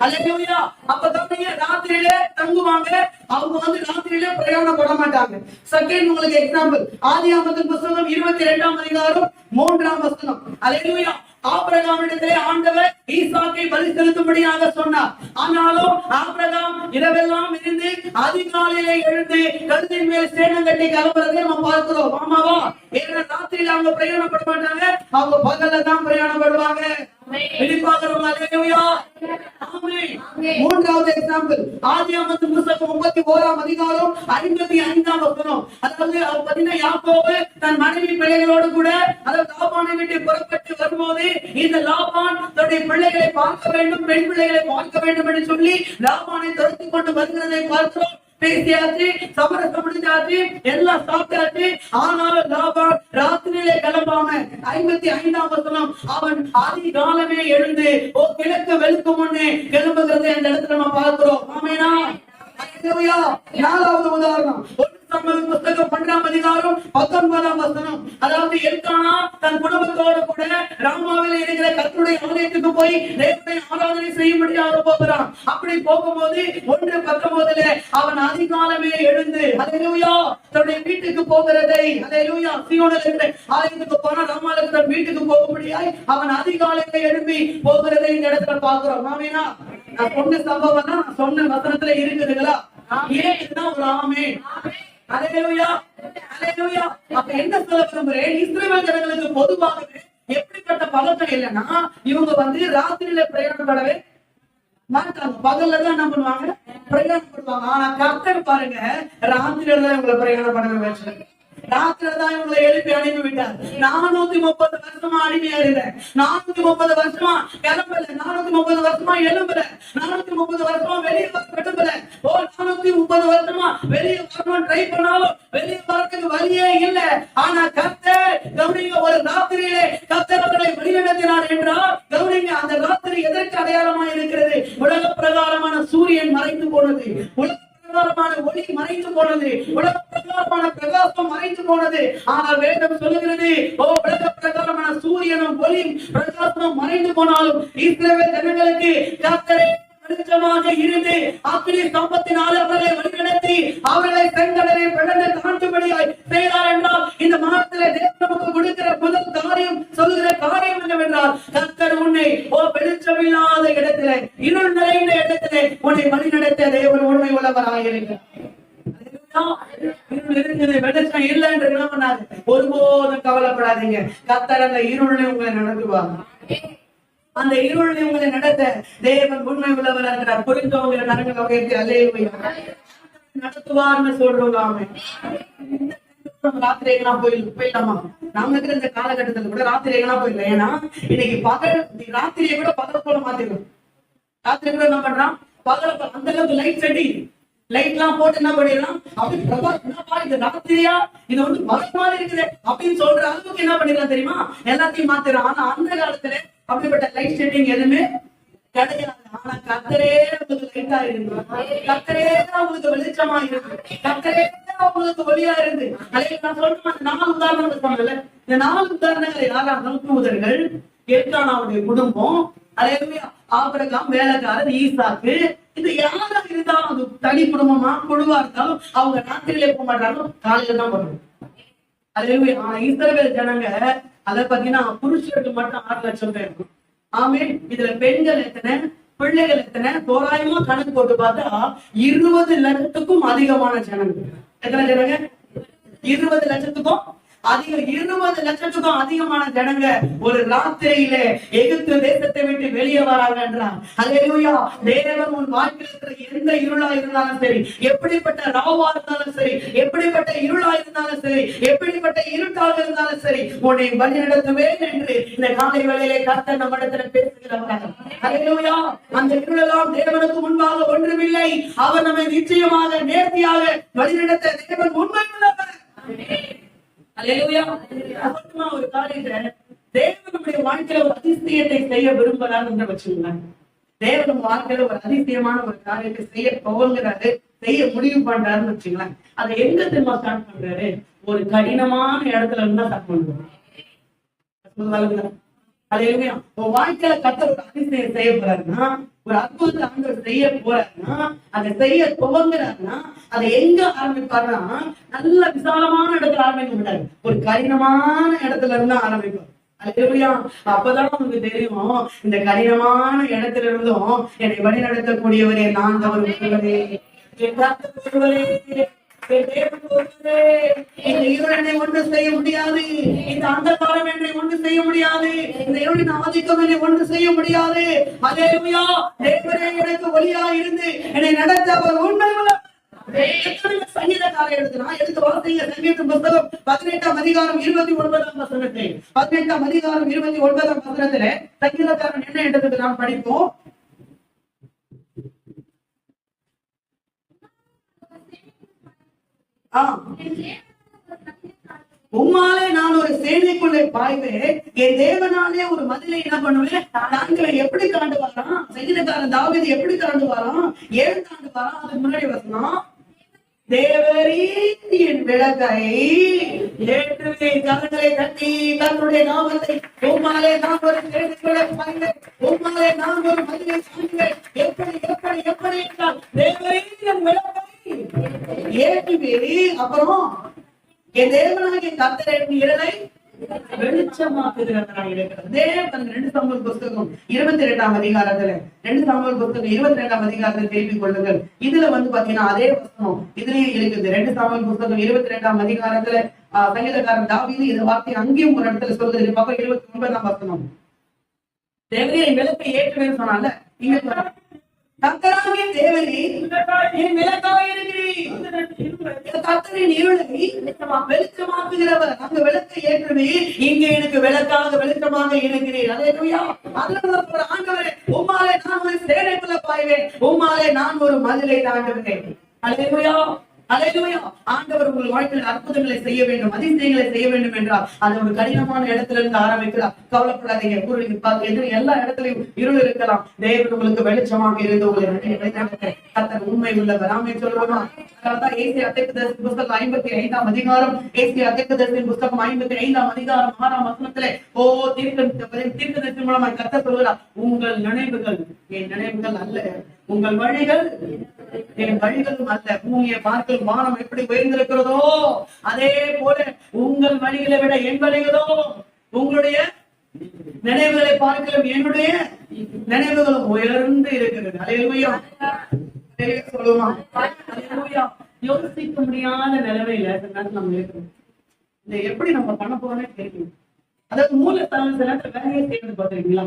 S1: அல்லேலூயா. அப்ப கவனிங்க, ராத்திரியிலே தங்குவாங்க. அவங்க ராத்திரியிலே பிரயாணம் பண்ண மாட்டாங்க. செகண்ட் உங்களுக்கு எக்ஸாம்பிள், ஆதியாகமத்தின் புத்தகம் 22ஆம் அதிகாரம் 3ஆம் வசனம். அல்லேலூயா. ஆபிரகாமிடத்திலே ஆண்டவர் ஈசாக்கை பலி செலுத்தும்படியாக சொன்னார். ஆனாலும் ஆபிரகாம் இரவெல்லாம் இருந்து அதிகாலையிலே எழுந்து கழுதின் மேல் சேணம் கட்டி கிளம்புறதை நம்ம பார்க்கிறோம். ஆமாவா? ஏன்னா ராத்திரியில அவங்க பிரயாணப்பட மாட்டாங்க, அவங்க பகல்ல தான் பிரயாணப்படுவாங்க. மூன்றாவது எக்ஸாம்பிள், ஆதியாகமத்தின் புத்தகம் 31ஆம் அதிகாரம் 55ஆம் வசனம். அதாவது பாத்தீங்கன்னா யாக்கோபு தன் மனைவி பிள்ளைகளோடு கூட அதாவது லாபானை விட்டு புறப்பட்டு வரும்போது இந்த லாபான் தன்னுடைய பிள்ளைகளை பார்க்க வேண்டும், பெண் பிள்ளைகளை பார்க்க வேண்டும் என்று சொல்லி லாபானை துரத்தி கொண்டு வருகிறதை பார்க்கிறோம். பேசியாச்சு, சமரசம் முடிஞ்சாச்சு, எல்லாம் சாப்பிட்டாச்சு. ஆனாலும் லாபான் ராத்திரியிலே கிளம்பாம 55ஆம் வசனம், அவன் அதிகாலமே எழுந்து கிழக்கு வெளுக்கும் முன்னே கிளம்புகிறதை அந்த இடத்துல நம்ம பார்க்கிறோம். ஆமேனா? நாலாவது உதாரணம், புத்தகம் 12ஆம் அதிகாரம் 19ஆம் வசனம். அதாவது எல்கானா தன் குடும்பத்தோடு கூட ராமாவில் இருக்கிற கர்த்தருடைய ஆலயத்துக்கு போய் தேவனை ஆராதனை செய்யும்படியாக போகிறான். அப்படி போகும்போது 1:19 அவன் அதிகாலமே எழுந்து அல்லேலூயா தன்னுடைய வீட்டுக்கு போகிறதை, அல்லேலூயா, சீயோனில் இருக்கிற ஆலயத்துக்கு போனா ராமாவில் தன் வீட்டுக்கு போகும்படியாய் அவன் அதிகாலையிலே எழும்பி போகிறதை இந்த இடத்துல பார்க்கிறோம். ஆமேனா? நான் சொன்ன சம்பவம் தான் நான் சொன்ன வசனத்துல இருக்குதுங்களா? ஏன்னா ஒரு ஆமென். அல்லேலூயா, அல்லேலூயா. அப்ப என்ன சொல்ல விரும்புறேன், இஸ்ரவேல் ஜனங்களுக்கு பொதுவாகவே எப்படிப்பட்ட பழக்கம் இல்லைன்னா இவங்க ராத்திரியில பிரயாணப்படவே மாட்டாங்க. பகல்ல தான் என்ன பண்ணுவாங்க, பிரயாணப்படுவாங்க. ஆனா கர்த்தர் பாருங்க, ராத்திரியில தான் இவங்களை பிரயாணப்படவே வச்சாரு. ராத்திரில தான் இவங்களை எழுப்பி அனுப்பி விட்டார். 430 வருஷமா அடிமையா இருந்தேன். 430 வருஷமா கிளம்பல, 430 வருஷமா எழும்பல, 430 வருஷமா வெளியே கிளம்பல. 430 வருஷமா வெளியே வரணும் ட்ரை பண்ணாலும் வெளியே வரதுக்கு வழியே இல்லை. ஆனா கர்த்தர் கவனிங்க, ஒரு ராத்திரியிலே கர்த்தர் அவர்களை வழிநடத்தினார் என்றால் கவனிங்க, அந்த ராத்திரி எதற்கு அடையாளமா இருக்கிறது? உலக பிரகாரமான சூரியன் மறைந்து போனது, உலக பிரகாரமான ஒளி மறைந்து போனது, உலக பிரகாரமான பிரகாசம் மறைந்து போனது. ஆனால் வேதம் சொல்லுகிறது, உலக பிரகாரமான சூரியனும் ஒளியும் பிரகாசமும் மறைந்து போனாலும் இஸ்ரவேல் ஜனங்களுக்கு கர்த்தரே வெளிச்சமாக இருந்து அக்கினி ஸ்தம்பத்தினால் அவர்களை வழிநடத்தி அவர்களை செங்கடலை பிளந்து தாண்டும்படியாய் செய்தார் என்றால் இந்த மாதத்திலே தேவன் நமக்கு கொடுக்கிற முதல் காரியம், சொல்லுகிற காரியம் என்னவென்றால், கர்த்தர் உன்னை வெளிச்சமில்லாத இடத்திலே, இருள் நிறைந்த இடத்திலே உன்னை வழிநடத்த தேவன் உண்மை உள்ளவராக இருக்கிறார். இருள் இருக்குது, வெளிச்சம் இல்லை என்று என்ன பண்ணாது, ஒருபோதும் கவலைப்படாதீங்க. கர்த்தர் அந்த இருளை உங்களை நடத்துவாங்க. அந்த இருளை உங்களை நடத்த தேவன் உண்மை உள்ளவர் இருக்கிறார். புரிந்தவங்களை நரங்களை உயர்த்தி அல்லேலூயா நடத்துவார்னு சொல்றோம். ராத்திரி எல்லாம் போயிடலாமா? நாம இருக்கிற இந்த காலகட்டத்துல கூட ராத்திரி எல்லாம் போயிடலாம். ஏன்னா இன்னைக்கு பகல், ராத்திரியை கூட பகல் போல மாத்திடும். ராத்திரி கூட என்ன பண்றான், பகல அந்த அளவுக்கு லைட் செடி லைட் எல்லாம் போட்டு என்ன பண்ணிடலாம், அப்படி பிரபா இது ராத்திரியா, இது பகல் மாதிரி இருக்குது அப்படின்னு சொல்ற அளவுக்கு என்ன பண்ணிடலாம் தெரியுமா, எல்லாத்தையும் மாத்திடும். ஆனா அந்த காலத்துல அப்படிப்பட்ட லைட் செட்டிங் எதுவுமே கிடையாது. ஆனா கர்த்தரே உங்களுக்கு லைட்டா இருக்கு, கர்த்தரே தான் உங்களுக்கு வெளிச்சமா இருக்கு, கர்த்தரே தான் உங்களுக்கு ஒளியா இருக்கு. நான் சொல்றேன், அந்த 4 உதாரணங்கள் சொன்னல, இந்த 4 உதாரணங்களை யாரா தூதர்கள், எல்கானாவுடைய குடும்பம், அல்லேலூயா, ஆபிரகாம், வேலைக்காரர், ஈசாக்கு, இது யாரா இருந்தாலும் அது தனி குடும்பமா குழுவா இருந்தாலும் அவங்க ராத்திரியிலே போக மாட்டாங்க, காலையில தான் போறாங்க. அல்லேலூயா. ஆனா இஸ்ரவேல் ஜனங்க அதை பாத்தீங்கன்னா புருஷருக்கு மட்டும் 6 லட்சம் பேர் இருக்கும். ஆமே. இதுல பெண்கள் எத்தனை, பிள்ளைகள் எத்தனை, தோராயமா கணக்கு போட்டு பார்த்தா 20 லட்சத்துக்கும் அதிகமான ஜனங்க. எத்தனை ஜனங்க? 20 லட்சத்துக்கும் அதிகம். 20 லட்சத்துக்கும் அதிகமான ஜனங்க ஒரு ராத்திரியில எகிப்து தேசத்தை விட்டு வெளியே வராங்கன்றான். அல்லேலூயா. தேவன் உன் வாழ்க்கையில் இருக்கிற எந்த இருளா இருந்தாலும் சரி, எப்படிப்பட்ட ராவா இருந்தாலும் சரி, எப்படிப்பட்ட இருளா இருந்தாலும் சரி, எப்படிப்பட்ட இருட்டாக இருந்தாலும் சரி, உன்னை வழி நடத்துவேன் என்று இந்த காலை வேளையிலே கர்த்தர் நம்மிடத்துல பேசுகிறார். அல்லேலூயா. அந்த இருளெல்லாம் தேவனுக்கு முன்பாக ஒன்றுமில்லை. அவர் நம்மை நிச்சயமாக நேர்த்தியாக வழிநடத்த தேவன் உண்மை உள்ளவர். அல்லேலூயா. ஒரு காரியத்தை தேவன் நம்முடைய வாழ்க்கையில ஒரு அதிசயத்தை செய்ய விரும்புறாரு என்று வச்சுக்கோங்க. தேவன் வாழ்க்கையில ஒரு அதிசயமான ஒரு காரியத்தை செய்ய துவங்குறாரு, செய்ய முடிவு பண்றாருன்னு வச்சுக்கலாம். அதை எங்க தெரியுமா ஸ்டார்ட் பண்றாரு? ஒரு கடினமான இடத்துல இருந்தா ஸ்டார்ட் பண்றாரு. அல்லேலூயா. உன் வாழ்க்கையில கர்த்தர் ஒரு அதிசயம் செய்ய போறாருன்னா, ஒரு அற்புதத்தை ஆண்டவர் செய்ய போறாருன்னா, அதை செய்ய துவங்குறாருன்னா அதை எங்க ஆரம்பிப்பாருன்னா, நல்ல விசாலமான இடத்துல ஆரம்பிக்க மாட்டாரு, ஒரு கடினமான இடத்துல இருந்தா ஆரம்பிப்பார். அல்லேலூயா. அப்பதான் உங்களுக்கு தெரியும், இந்த கடினமான இடத்துல இருந்தும் என்னை வழி நடத்தக்கூடியவரே நான் தான் ஒருவரே, இந்த இருளை ஒன்று செய்ய முடியாது, இந்த அந்தகாரம் என்னை ஒன்று செய்ய முடியாது, இந்த இருளின் ஆதிக்கம் என்னை ஒன்று செய்ய முடியாது. அல்லேலூயா. தேவரே எனக்கு ஒளியா இருந்து என்னை நடத்த அவர் உண்மை உள்ளவர். சங்கீதக்காரர் எடுத்து வார்த்தைங்க. சங்கீத புத்தகம் 18ஆம் அதிகாரம் 29ஆம் வசனத்தை, 18ஆம் அதிகாரம் 29ஆம் வசனத்துல சங்கீதக்காரன் என்ன எடுத்தது நாம் படிப்போம். உம்மாலே நான் ஒரு சேனைக்குள்ளே பாய்வேன், என் தேவனாலே ஒரு மதிலை என்ன பண்ணுவேன், நாங்கள் எப்படி தாண்டு வரோம், சங்கீதக்காரன் தாவீது எப்படி தாண்டு வரோம், ஏன் தாண்டு வரோம், அதுக்கு முன்னாடி வரணும், தேவரீர் என் விளக்கை ஏற்றுவே, கரங்களை தட்டி கர்த்தருடைய நாமத்தை, உம்மாலே நான் ஒரு சேனைக்குள்ளே பாய்வேன், உம்மாலே நான் ஒரு மதிலை தாண்டுவேன், எப்படி எப்படி எப்படி என்றால் தேவரீர் என் விளக்கை ஏற்றுவே, அப்புறம் என் தேவனாகிய கர்த்தர் என் இருளை வெளிச்சமாக்குகிறவராக இருக்கிறார். தேவன் 2 சாமுவேல் புத்தகம் 22ஆம் அதிகாரத்துல 2 சாமுவேல் புத்தகம் 22ஆம் அதிகாரத்தை திருப்பிக் கொள்ளுங்கள். இதுல பாத்தீங்கன்னா அதே வசனம் இதுலயே இருக்குது. 2 சாமுவேல் புத்தகம் 22ஆம் அதிகாரத்துல சங்கீதக்காரன் தாவீது இந்த வார்த்தை அங்கேயும் ஒரு இடத்துல சொல்லுது. பக்கம் 29ஆம் வசனம், தேவரே என் விளக்கை ஏற்றுவேன்னு சொன்னால, இங்க பாரு. கர்த்தராகிய தேவனே என் விளக்காக இருக்கிறீர். கர்த்தரின் இருளை வெளிச்சமாக்குகிறவர். அங்க விளக்கை ஏற்றுவே, இங்க எனக்கு விளக்காக வெளிச்சமாக இருக்கிறீர். அல்லேலூயா. அதனால ஒரு ஆண்டவரே, உம்மாலே நான் ஒரு சேனைக்குள்ள பாய்வேன், உம்மாலே நான் ஒரு மதிலை தாண்டுவேன். அல்லேலூயா. அல்லேலூயா. ஆண்டவர் உங்கள் வாழ்க்கையில் அற்புதங்களை செய்ய வேண்டும், அதிசயங்களை செய்ய வேண்டும் என்றால் அது ஒரு கடினமான இடத்துல இருந்து ஆரம்பிக்கலாம். கவலைப்படாதீங்க. எதிர எல்லா இடத்துலயும் இருள் இருக்கலாம். தேவன் உங்களுக்கு வெளிச்சமாக இருந்து உங்களை கர்த்தர் உண்மை உள்ளவர். ஆமென் சொல்லுவோமா? அதனால்தான் ஏசியா தீர்க்கதரிசி புத்தகம் 55ஆம் அதிகாரம், ஏசியா தீர்க்கதரிசி புத்தகம் 55ஆம் அதிகாரம் 6ஆம் வசனத்திலே தீர்க்கதரிசி மூலமா கர்த்தர் சொல்கிறார், உங்கள் நினைவுகள் என் நினைவுகள் அல்ல, உங்கள் வழிகள் என் வழிகளும் அல்ல. பூமியை பார்க்கலும் வானம் எப்படி உயர்ந்திருக்கிறதோ அதே போல உங்கள் வழிகளை விட என் வழிகளோ, உங்களுடைய நினைவுகளை பார்க்கலும் என்னுடைய நினைவுகளும் உயர்ந்து இருக்கிறது. அல்லேலூயா. சொல்லுமா? அல்லேலூயா. யோசிக்க முடியாத நிலைமையில நம்ம இருக்கிறோம். இதை எப்படி நம்ம பண்ண போறோம்னே தெரியும். அதாவது மூலத்தான சில நேரத்துல வேலையை செய்யறது பாத்துருக்கீங்களா?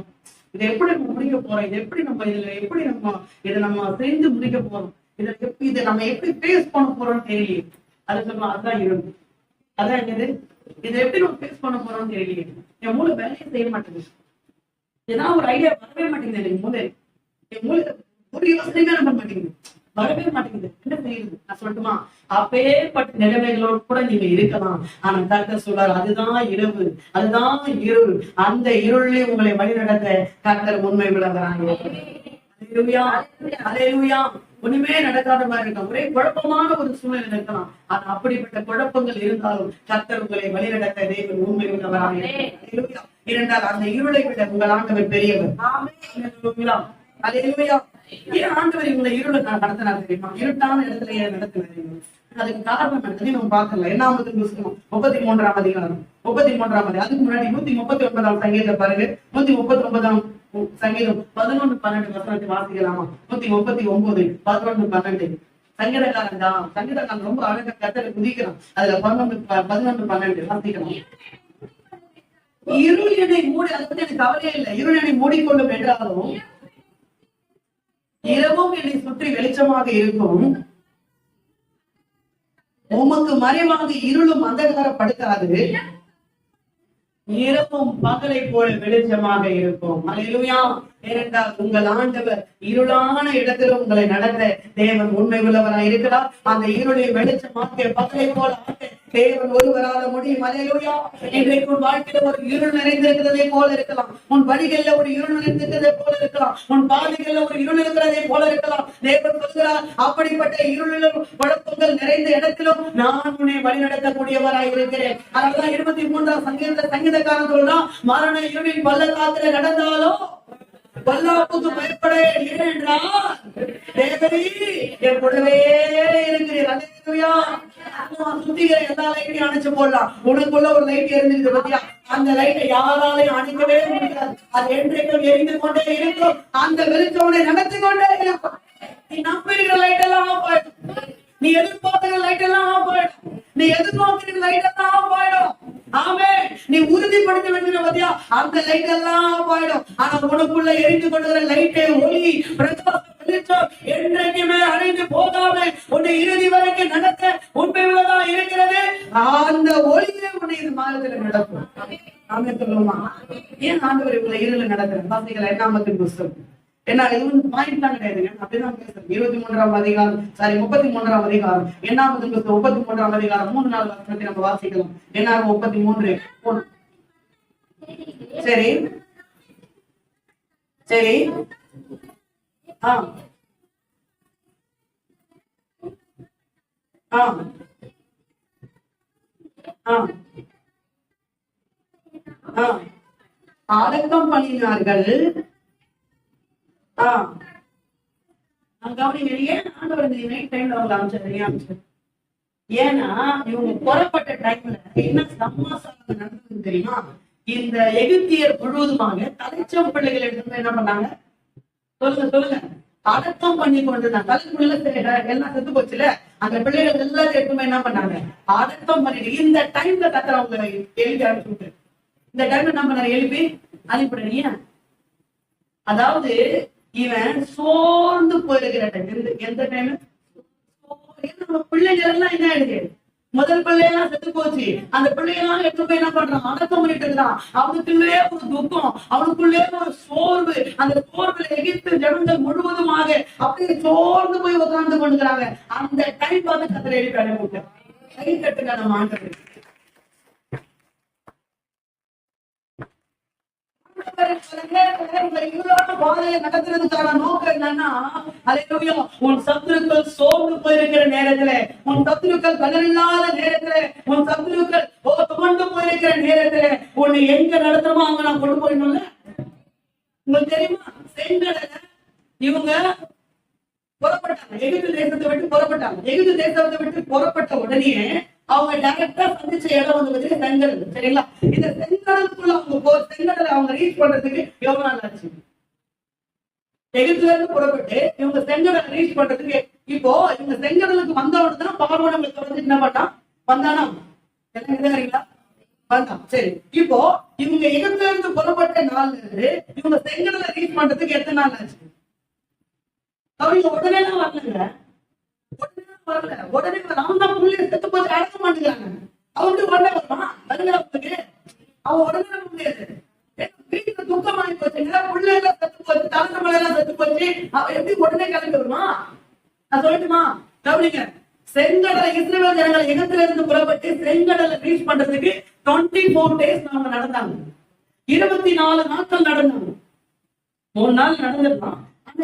S1: இதை எப்படி நம்ம முடிக்க போறோம், இதை எப்படி நம்ம இதை நம்ம செஞ்சு முடிக்க போறோம், இதை நம்ம எப்படி ஃபேஸ் பண்ண போறோம்னு தெரியலையே. அது சொல்லலாம், அதுதான் இருக்கு. அதான் என்னது, இதை எப்படி நம்ம ஃபேஸ் பண்ண போறோம்னு தெரியலையே. என் மூளை வேலையை செய்ய மாட்டேங்குது. ஏதாவது ஒரு ஐடியா வரவே மாட்டேங்குது. என் மூளை ஒரு யோசனையுமே நம்ப மாட்டேங்குது, வரவே மாட்டேங்குது. என்ன செய்யுது நான் சொல்லட்டுமா? அப்பேற்பட்ட நிலைமைகளோடு கூட நீங்க இருக்கலாம். ஆனா கர்த்தர் சொல்றாரு, அதுதான் இரவு, அதுதான் இருள். அந்த இருளே உங்களை வழிநடத்த கர்த்தர் உண்மை உள்ளவராக. அல்லேலூயா. அல்லேலூயா. ஒண்ணுமே நடக்காத மாதிரி இருக்கும், ஒரே குழப்பமான ஒரு சூழ்நிலை இருக்கலாம். ஆனா அப்படிப்பட்ட குழப்பங்கள் இருந்தாலும் கர்த்தர் உங்களை வழிநடத்த தேவன் உண்மை உள்ளவராக. அல்லேலூயா. இரண்டால் அந்த இருளை விட உங்கள் ஆண்டவர் பெரியவர். அல்லேலூயா. அல்லேலூயா. ஏன் ஆண்டவர் இவங்களை இருளை நடத்தினார் தெரியுமா? இருட்டான இடத்துல ஏன் நடத்தினார்? அதுக்கு காரணம் நடத்தி நம்ம பார்க்கலாம். என்ன 33ஆம் அதிகாரம் 33ஆம் அதிகாரம். அதுக்கு முன்னாடி 139ஆம் சங்கீதம் பாருங்க. 139ஆம் சங்கீதம் 11-12 வசனத்தை வாசிக்கலாமா? 139 11-12. சங்கீதக்காரன் தான், சங்கீதக்காரன் ரொம்ப அழகா கர்த்தரை குதிக்கிறான். அதுல 11-12 வாசிக்கலாம். இருள் என்னை மூடி, அதை பத்தி எனக்கு கவலையே இல்லை. இருள் என்னை மூடிக்கொள்ளும் என்றாலும் இரவும் என்னை சுற்றி வெளிச்சமாக இருக்கும். உமக்கு மறைவாக இருளும் அந்தகாரப்படுத்தாது, இரவும் பகலை போல வெளிச்சமாக இருக்கும். அல்லேலூயா. ஏனென்றால் உங்கள் ஆண்டவர் இருளான இடத்துல உங்களை நடத்த தேவன் உண்மை உள்ளவராய் இருக்கிறார். அந்த இருளை வெளிச்சமாக்க பகலை போல ஆக்க தேவன் ஒருவரால முடியும். அல்லேலூயா. இன்றைக்கு உன் வாழ்க்கையில ஒரு இருள் நிறைந்திருக்கிறதே போல இருக்கலாம், உன் வழிகள்ல ஒரு இருள் நிறைந்திருக்கிறதே போல இருக்கலாம், உன் பாதைகள்ல ஒரு இருள் இருக்கிறதே போல இருக்கலாம். தேவன் சொல்கிறார், அப்படிப்பட்ட இருளிலும் குழப்பங்கள் நிறைந்த இடத்திலும் நான் உன்னை வழிநடத்தக்கூடியவராய் இருக்கிறேன். அதனாலதான் 23ஆம் சங்கீதக்காரன் சொல்றான், மரண இருளின் பள்ளத்தாக்கில நடந்தாலும் வல்லாப்புக்கு பயப்பட என்றால் தேவரே என் கூடவே இருக்கிறீர். அல்லேலூயா. சுத்திகிற எல்லா லைட்டையும் அணைச்சு போடலாம். உனக்குள்ள ஒரு லைட் எரிஞ்சிருக்கு பத்தியா? அந்த லைட்டை யாராலையும் அணைக்கவே முடியாது. அது என்றைக்கும் எரிந்து கொண்டே இருக்கும். அந்த வெளிச்சோனை நடத்தி கொண்டே இருக்கும். நீ நம்பிக்கிற லைட் எல்லாம் ஆஃப் ஆயிடும், நீ எதிர்பார்க்கிற லைட் எல்லாம் ஆஃப் ஆயிடும், நீ எதிர்பார்க்கிற லைட் எல்லாம் ஆஃப் ஆயிடும். ஆமே, நீ உறுதிப்படுத்த வேண்டிய பத்தியா? அந்த லைட் எல்லாம் ஆஃப் ஆயிடும். ஆனா உனக்குள்ள எரிந்து கொண்டிருக்கிற லைட்டை ஒளி பிரகாசம் வெளிச்சம் என்றைக்குமே அணைந்து போகாம உன்னை இறுதி வரைக்கும் நடத்த உண்மை உள்ளதா இருக்கிறது. அந்த ஒளியை உன்னை இது மாதத்துல நடக்கும். ஆமே சொல்லுமா? ஏன் ஆண்டவர் இவங்களை இருள நடத்துறேன்? வாசிக்கலாம். என்னாமத்தின் புஸ்தகம். என்ன எதுவும் பாயிண்ட் தான் கிடையாதுங்க, அப்படிதான் பேசுறேன். 23ஆம் அதிகாரம் 33ஆம் அதிகாரம் என்னாமத்தின் புஸ்தகம் 33ஆம் அதிகாரம் 3-4 வசனத்தை நம்ம வாசிக்கலாம். என்ன 33. சரி சரி. அடக்கம் பண்ணினார்கள். ஏன்னா இவங்க புறப்பட்ட டைம்ல என்ன சமாசாரம் நடந்தது தெரியுமா? இந்த எகிப்தியர் முழுவதுமாக தலைச்சம் பிள்ளைகள் எடுத்து என்ன பண்ணாங்க? சொல்லுங்க. அடக்கம் பண்ணி கொண்டிருந்தாங்க. தலைக்குள்ள எல்லாம் செத்து போச்சுல, அந்த பிள்ளைகள் எல்லாத்தையும் எடுத்துமே என்ன பண்ணாங்க? அடக்கம் பண்ணிட்டு இந்த டைம்ல கத்துற அவங்க எழுப்பி அனுப்பிச்சு. இந்த டைம்ல என்ன பண்ணாரு? எழுப்பி அனுப்பிடுறீங்க. அதாவது இவன் சோர்ந்து போயிருக்கிற எந்த டைம் நம்ம பிள்ளைகள் எல்லாம் என்ன ஆயிடுது, முதல் பிள்ளையெல்லாம் செத்து போச்சு. அந்த பிள்ளையெல்லாம் எடுத்து போய் என்ன பண்றான், அடக்கம் பண்ணிட்டு இருக்கிறான். அவனுக்குள்ளே ஒரு துக்கம், அவனுக்குள்ளே ஒரு சோர்வு. அந்த சோர்வுல எகிப்து ஜனங்கள் முழுவதுமாக அப்படியே சோர்ந்து போய் உட்கார்ந்து கொண்டுக்கிறாங்க. அந்த டைம் வந்து கத்தரை எழுப்பி அனுப்பிட்டு கை கட்டுங்க நம்ம ஆண்டவருக்கு. நடத்துறதுக்கான நோக்கம் என்னன்னா, உன் சத்துருக்கள் சோர்ந்து போயிருக்கிற நேரத்துல, உன் சத்துருக்கள் பலனில்லாத நேரத்துல, உன் சத்துருக்கள் துவண்டு போயிருக்கிற நேரத்துல உன்னை எங்க நடத்துறோமோ அங்க நான் கொண்டு போயிடணும்ல. உங்களுக்கு தெரியுமா, செங்கடல இவங்க புறப்பட்டாங்க, எகிப்து தேசத்தை விட்டு புறப்பட்டாங்க. எகிப்து தேசத்தை விட்டு புறப்பட்ட உடனே அவங்க டைரக்டா சந்திச்ச இடம் வந்து செங்கடல். சரிங்களா? இந்த செங்கடலுக்குள்ள அவங்க செங்கடலை அவங்க ரீச் பண்றதுக்கு எவ்வளவு நாள் ஆச்சு? எகிப்துல இருந்து புறப்பட்டு இவங்க செங்கடலை ரீச் பண்றதுக்கு, இப்போ இவங்க செங்கடலுக்கு வந்தவன தான் பார்வோன் அவங்களுக்கு வந்து என்ன பண்ணான், வந்தானா? எல்லாம் வந்தான். சரி, இப்போ இவங்க எகிப்துல இருந்து புறப்பட்ட நாள்ல இருந்து இவங்க செங்கடலை ரீச் பண்றதுக்கு எத்தனை நாள் ஆச்சு? அவங்க உடனே எல்லாம் வரலங்க, வரல. உடனே அவன் தான் புள்ளி செத்து போச்சு அடக்க மாட்டேங்கிறாங்க. அவனுக்கு உடனே வருவான் வருகிறவங்களுக்கு அவன் உடனே முடியாது. வீட்டுல துக்கமாயி போச்சுங்க, புள்ள எல்லாம் செத்து போச்சு, தலைமுறை எல்லாம் செத்து போச்சு. அவன் எப்படி உடனே கிளம்பி வருவான்? நான் சொல்லட்டுமா? கவனிங்க, செங்கடலை இஸ்ரவேல் ஜனங்கள் எகிப்துல இருந்து புறப்பட்டு செங்கடலை ரீச் பண்றதுக்கு 24 days அவங்க நடந்தாங்க. 24 நாட்கள் நடந்தாங்க. 3 நாள் நடந்திருப்பான். அந்த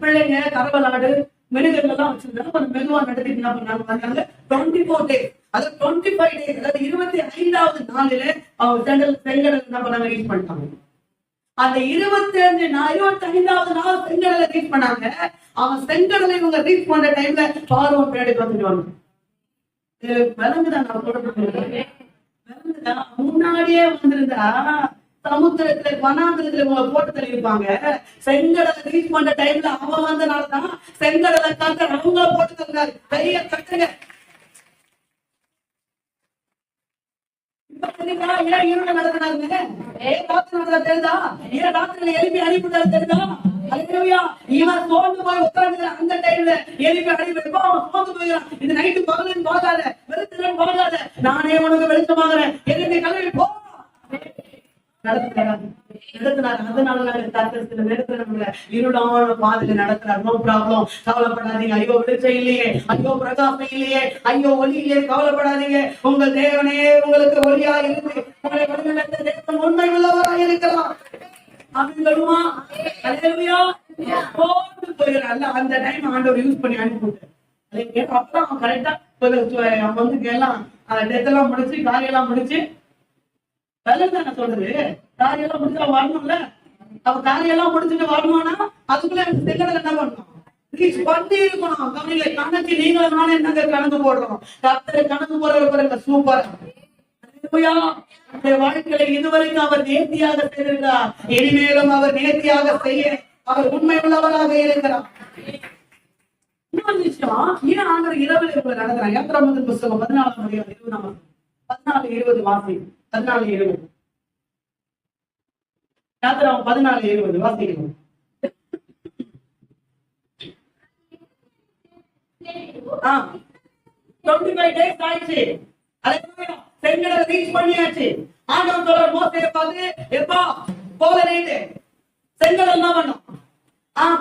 S1: பிள்ளைங்க கரவலாடு மிருகங்கள் எல்லாம் வச்சிருந்தாங்க. கொஞ்சம் மெதுவா நடத்திட்டு என்ன பண்ணாங்க, 24 days, அதாவது 25 days, அதாவது 25வது நாளில அவங்க செங்கடல் என்ன பண்ணாங்க, ரீச் பண்ணிட்டாங்க. அந்த 25வது நாள் செங்கடலை ரீச் பண்ணாங்க. அவன் செங்கடலை இவங்க ரீச் பண்ற டைம்ல பார்வோன் பின்னாடி வந்துடுவாங்க. விளங்குதான் நான் சொல்றது, விளங்குதா? முன்னாடியே வந்திருந்தா சமுத்திரத்துல வனாந்திரத்துல இவங்க போட்டு தள்ளிருப்பாங்க. செங்கடலை ரீச் பண்ற டைம்ல அவன் வந்தனாலதான் செங்கடலை காக்க அவங்க போட்டு தந்தாரு. கைய கட்டுங்க. ஏன் இருள நடத்தினாங்க, ஏன் ராத்திரி நடந்தா தெரியுதா, ஏன் ராத்திரில எழுப்பி அனுப்பிட்டாரு தெரியுதா? இவன் சோர்ந்து போய் உட்கார்ந்து அந்த டைம்ல எழுப்பி அனுப்பிடுப்பா. அவன் சோர்ந்து போயிடான். இது நைட்டு பகலன்னு பார்க்காத, வெளுத்துலன்னு பார்க்காத, நானே உனக்கு வெளிச்சமாகறேன், எழுப்பி கல்வி போ நடத்துறாரு. அதனால சில நேரத்துல நம்மள இருளான பாதையில நடத்துறாரு. நோ ப்ராப்ளம், கவலைப்படாதீங்க. ஐயோ வெளிச்சம் இல்லையே, ஐயோ பிரகாசம் இல்லையே, ஐயோ ஒளி இல்லையே, கவலைப்படாதீங்க. உங்கள் தேவனே உங்களுக்கு ஒளியா இருந்து உங்களை வழிநடத்த தேவன் உண்மை உள்ளவராக இருக்கலாம். அப்படின்னுமா போயிடறாங்க. அந்த டைம் ஆண்டவர் யூஸ் பண்ணி அனுப்பிவிட்டு அப்புறம் அவன் கரெக்டா அவன் வந்து எல்லாம் டெத் எல்லாம் முடிச்சு காரியெல்லாம் முடிச்சு நான் சொல்றது, காரியெல்லாம் முடிச்சு அவன் வரணும்ல. அவன் காரியெல்லாம் முடிச்சுட்டு வரணும்னா அதுக்குள்ள செங்கடல் என்ன பண்ணணும், ரீச் பண்ணி இருக்கணும். கணக்கு நீங்களும் நானே நாங்க கணக்கு போடுறோம். கர்த்தரை கணக்கு போடுற சூப்பர். வாழ்க்கையில இதுவரைக்கும் அவர் நேர்த்தியாக செய்திருக்கிறார். இனிமேலும் அவர் நேர்த்தியாக செய்ய அவர் உண்மை உள்ளவராக இருக்கிறார். இன்னொரு விஷயம், ஏன் ஆண்டவர் இரவில் நடக்கிறார்? யாத்திராமத்தின் புத்தகம் 14:20 வாசி. 14:20 யாத்திராமம் 14:20 வாசிக்கணும். 25 days ஆயிடுச்சு. செங்கடலை ரீச் பண்ணியாச்சு. ஆண்டவர் சொல்றார் மோசேயை பார்த்து, எப்பா போக நைட்டு செங்கடல் என்ன பண்ணும்,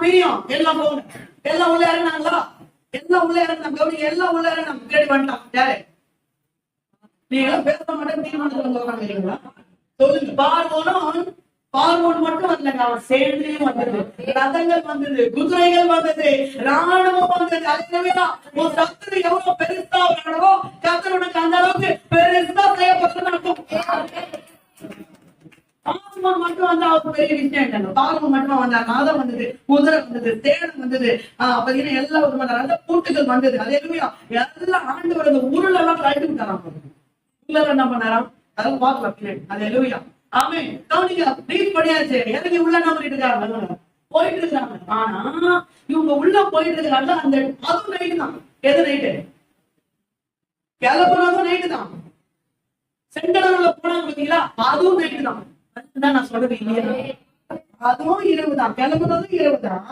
S1: பிரியும், எல்லாம் போகணும். எல்லாம் உள்ள இறங்கினாங்களா? எல்லாம் உள்ள இறங்கினாங்க. கவனிங்க, எல்லாம் உள்ள இறங்கினாங்க. முன்னாடி வந்துட்டான். யாரு நீங்க எல்லாம் பேச மாட்டேன் தீர்மானத்துல இல்லைங்களா? சொல்லுங்க. பார்வோன் மட்டும் வரலங்க, அவன் சேர்ந்து வந்தது, ரதங்கள் வந்தது, குதிரைகள் வந்தது, ராணுவம் வந்தது. உன் சத்துரு எவ்வளவு பெருசா வரணுமோ கர்த்தருக்கு அந்த அளவுக்கு பெருசா செய்யப்பட்டு நடக்கும். பார்வோன் மட்டும் வந்தா அவருக்கு பெரிய விஷயம் இல்லைங்க. பார்வோன் மட்டும் வந்தா ரதம் வந்தது, குதிரை வந்தது, தேடம் வந்தது, பாத்தீங்கன்னா எல்லா விதமான ரத கூட்டுகள் வந்தது. அதே எல்லாம் ஆண்டவர் அந்த உருளெல்லாம் கழட்டி விட்டாராம். உள்ள என்ன பண்ணாராம் அதெல்லாம் பார்க்கலாம் பின்னாடி. அது எழுவியா ஆமே. கவனிங்க, ரீச் பண்ணியாச்சு. இறங்கி உள்ள என்ன பண்ணிட்டு இருக்காங்க, போயிட்டு இருக்காங்க. ஆனா இவங்க உள்ள போயிட்டு இருக்காங்க. அந்த அதுவும் நைட்டு தான். எது நைட்டு? கிளப்புறதும் நைட்டு தான். செங்கடல்ல போனாங்க பாத்தீங்களா, அதுவும் நைட்டு தான். நான் சொல்றது இல்லையா? அதுவும் இரவுதான், கிளம்புறதும் இரவுதான்,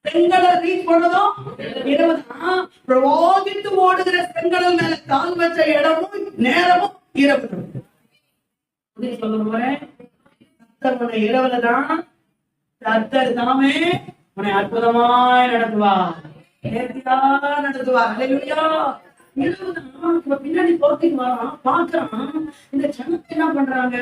S1: செங்கடல் ரீச் பண்ணதும் இரவுதான், பிரவாகித்து ஓடுகிற செங்கடல் மேல கால் வச்ச இடமும் நேரமும் இரவு. சொல்ல போறேன், கர்த்தர் உன்னை இரவுலதான், கர்த்தர் தாமே உன்னை அற்புதமாய் நடத்துவார், நேர்த்தியா நடத்துவார். அல்லேலூயா. இரவுதான் பின்னாடி போர்த்திக்கு வரான், பாக்குறான் இந்த ஜனத்தை என்ன பண்றாங்க,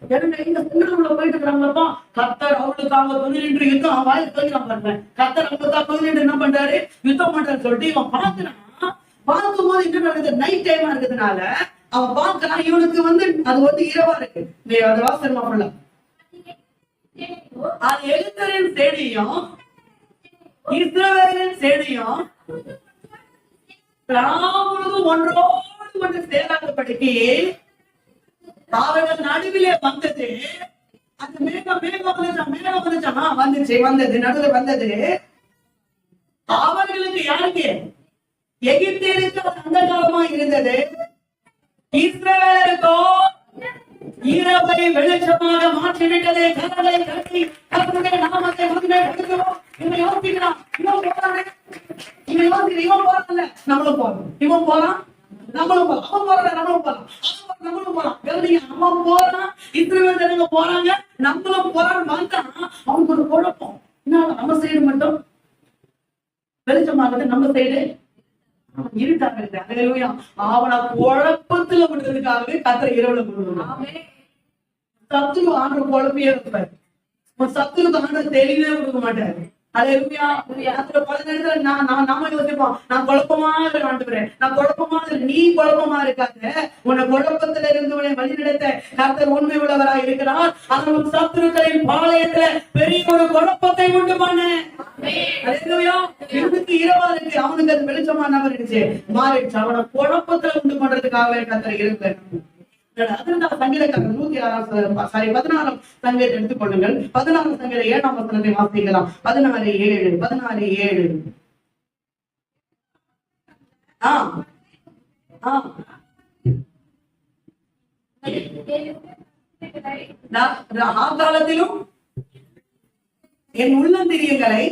S1: இந்த செங்கடலுக்குள்ள போயிட்டு இருக்கிறாங்களப்பா. கர்த்தர் அவளுக்காக தொழில் யுத்தம் வாயில் சொல்லிக்கலாம் பாருங்க. கர்த்தர் அவளுக்காக தொழில் என்ன பண்றாரு, யுத்தம் பண்றாரு சொல்லிட்டு இவன் பாக்குறான். பார்க்கும் போது என்ன நடக்குது, நைட் டைமா இருக்கிறதுனால அவன் பார்க்கிறான், இவனுக்கு அது இரவா இருக்கு. அது வாசல் மாப்பிள்ள அது எழுத்தரின் சேடியும் இஸ்ரவேலின் சேடியும் ஒன்றோடு ஒன்று சேராதபடிக்கு அவர்கள் நடுவிலே வந்தது. அந்த மேகம் வந்தது நடுவில் வந்தது. அவர்களுக்கு யாருக்கு, எகிப்தியருக்கு அந்தகாரமா இருந்தது, இஸ்ரவேலருக்கோ இரவை வெளிச்சமாக மாற்றிவிட்டது. கரங்களை கட்டி கர்த்தருடைய நாமத்தை யோசிக்கிறான். இவன் போறான், இவன் போறான்ல, நம்மளும் போறோம். இவன் போறான், நம்மளும் போறோம். அவன் போறான், நம்மளும் போறோம். நம்மளும் போறான். அவன் போறான், இஸ்ரவேல் ஜனங்க போறாங்க, நம்மளும் போறான்னு வந்தான். அவனுக்கு ஒரு குழப்பம், நம்ம சைடு மட்டும் வெளிச்சமாகுது, நம்ம சைடு இருட்டாங்க. அவனை குழப்பத்துல விடுறதுக்காகவே கர்த்தர் இரவுல கொடுக்கணும். சத்துரு ஆண்டு குழப்பையே இருப்பாரு, சத்துருக்கு ஆண்டு தெளிவே கொடுக்க மாட்டாரு. அல்லேலூயா. பல நேரத்துல நாம யோசிப்போம், நான் குழப்பமா ஆண்டுகிறேன், நான் குழப்பமா. நீ குழப்பமா இருக்காத, உன்னை குழப்பத்துல இருந்து உன்னை வழிநடத்த கர்த்தர் உண்மை உள்ளவராய் இருக்கிறார். அவன் சத்துருக்களின் பாளையத்துல பெரிய ஒரு குழப்பத்தை உண்டு பண்ண. இவனுக்கு இரவா இருக்கு, அவனுக்கு அது வெளிச்சமானவர் இருந்துச்சு, மாறிடுச்சு. அவனை குழப்பத்துல உண்டு பண்றதுக்காகவே கர்த்தர் இருக்கிறார். சங்கீதக்காரர் 16 சங்கீதத்தை எடுத்துக் கொள்ளுங்கள். 16 சங்கீத 7ஆம் வசனத்தை வாசிக்கலாம். 16:7. காலத்திலும் என் உள்ளந்திரியங்களை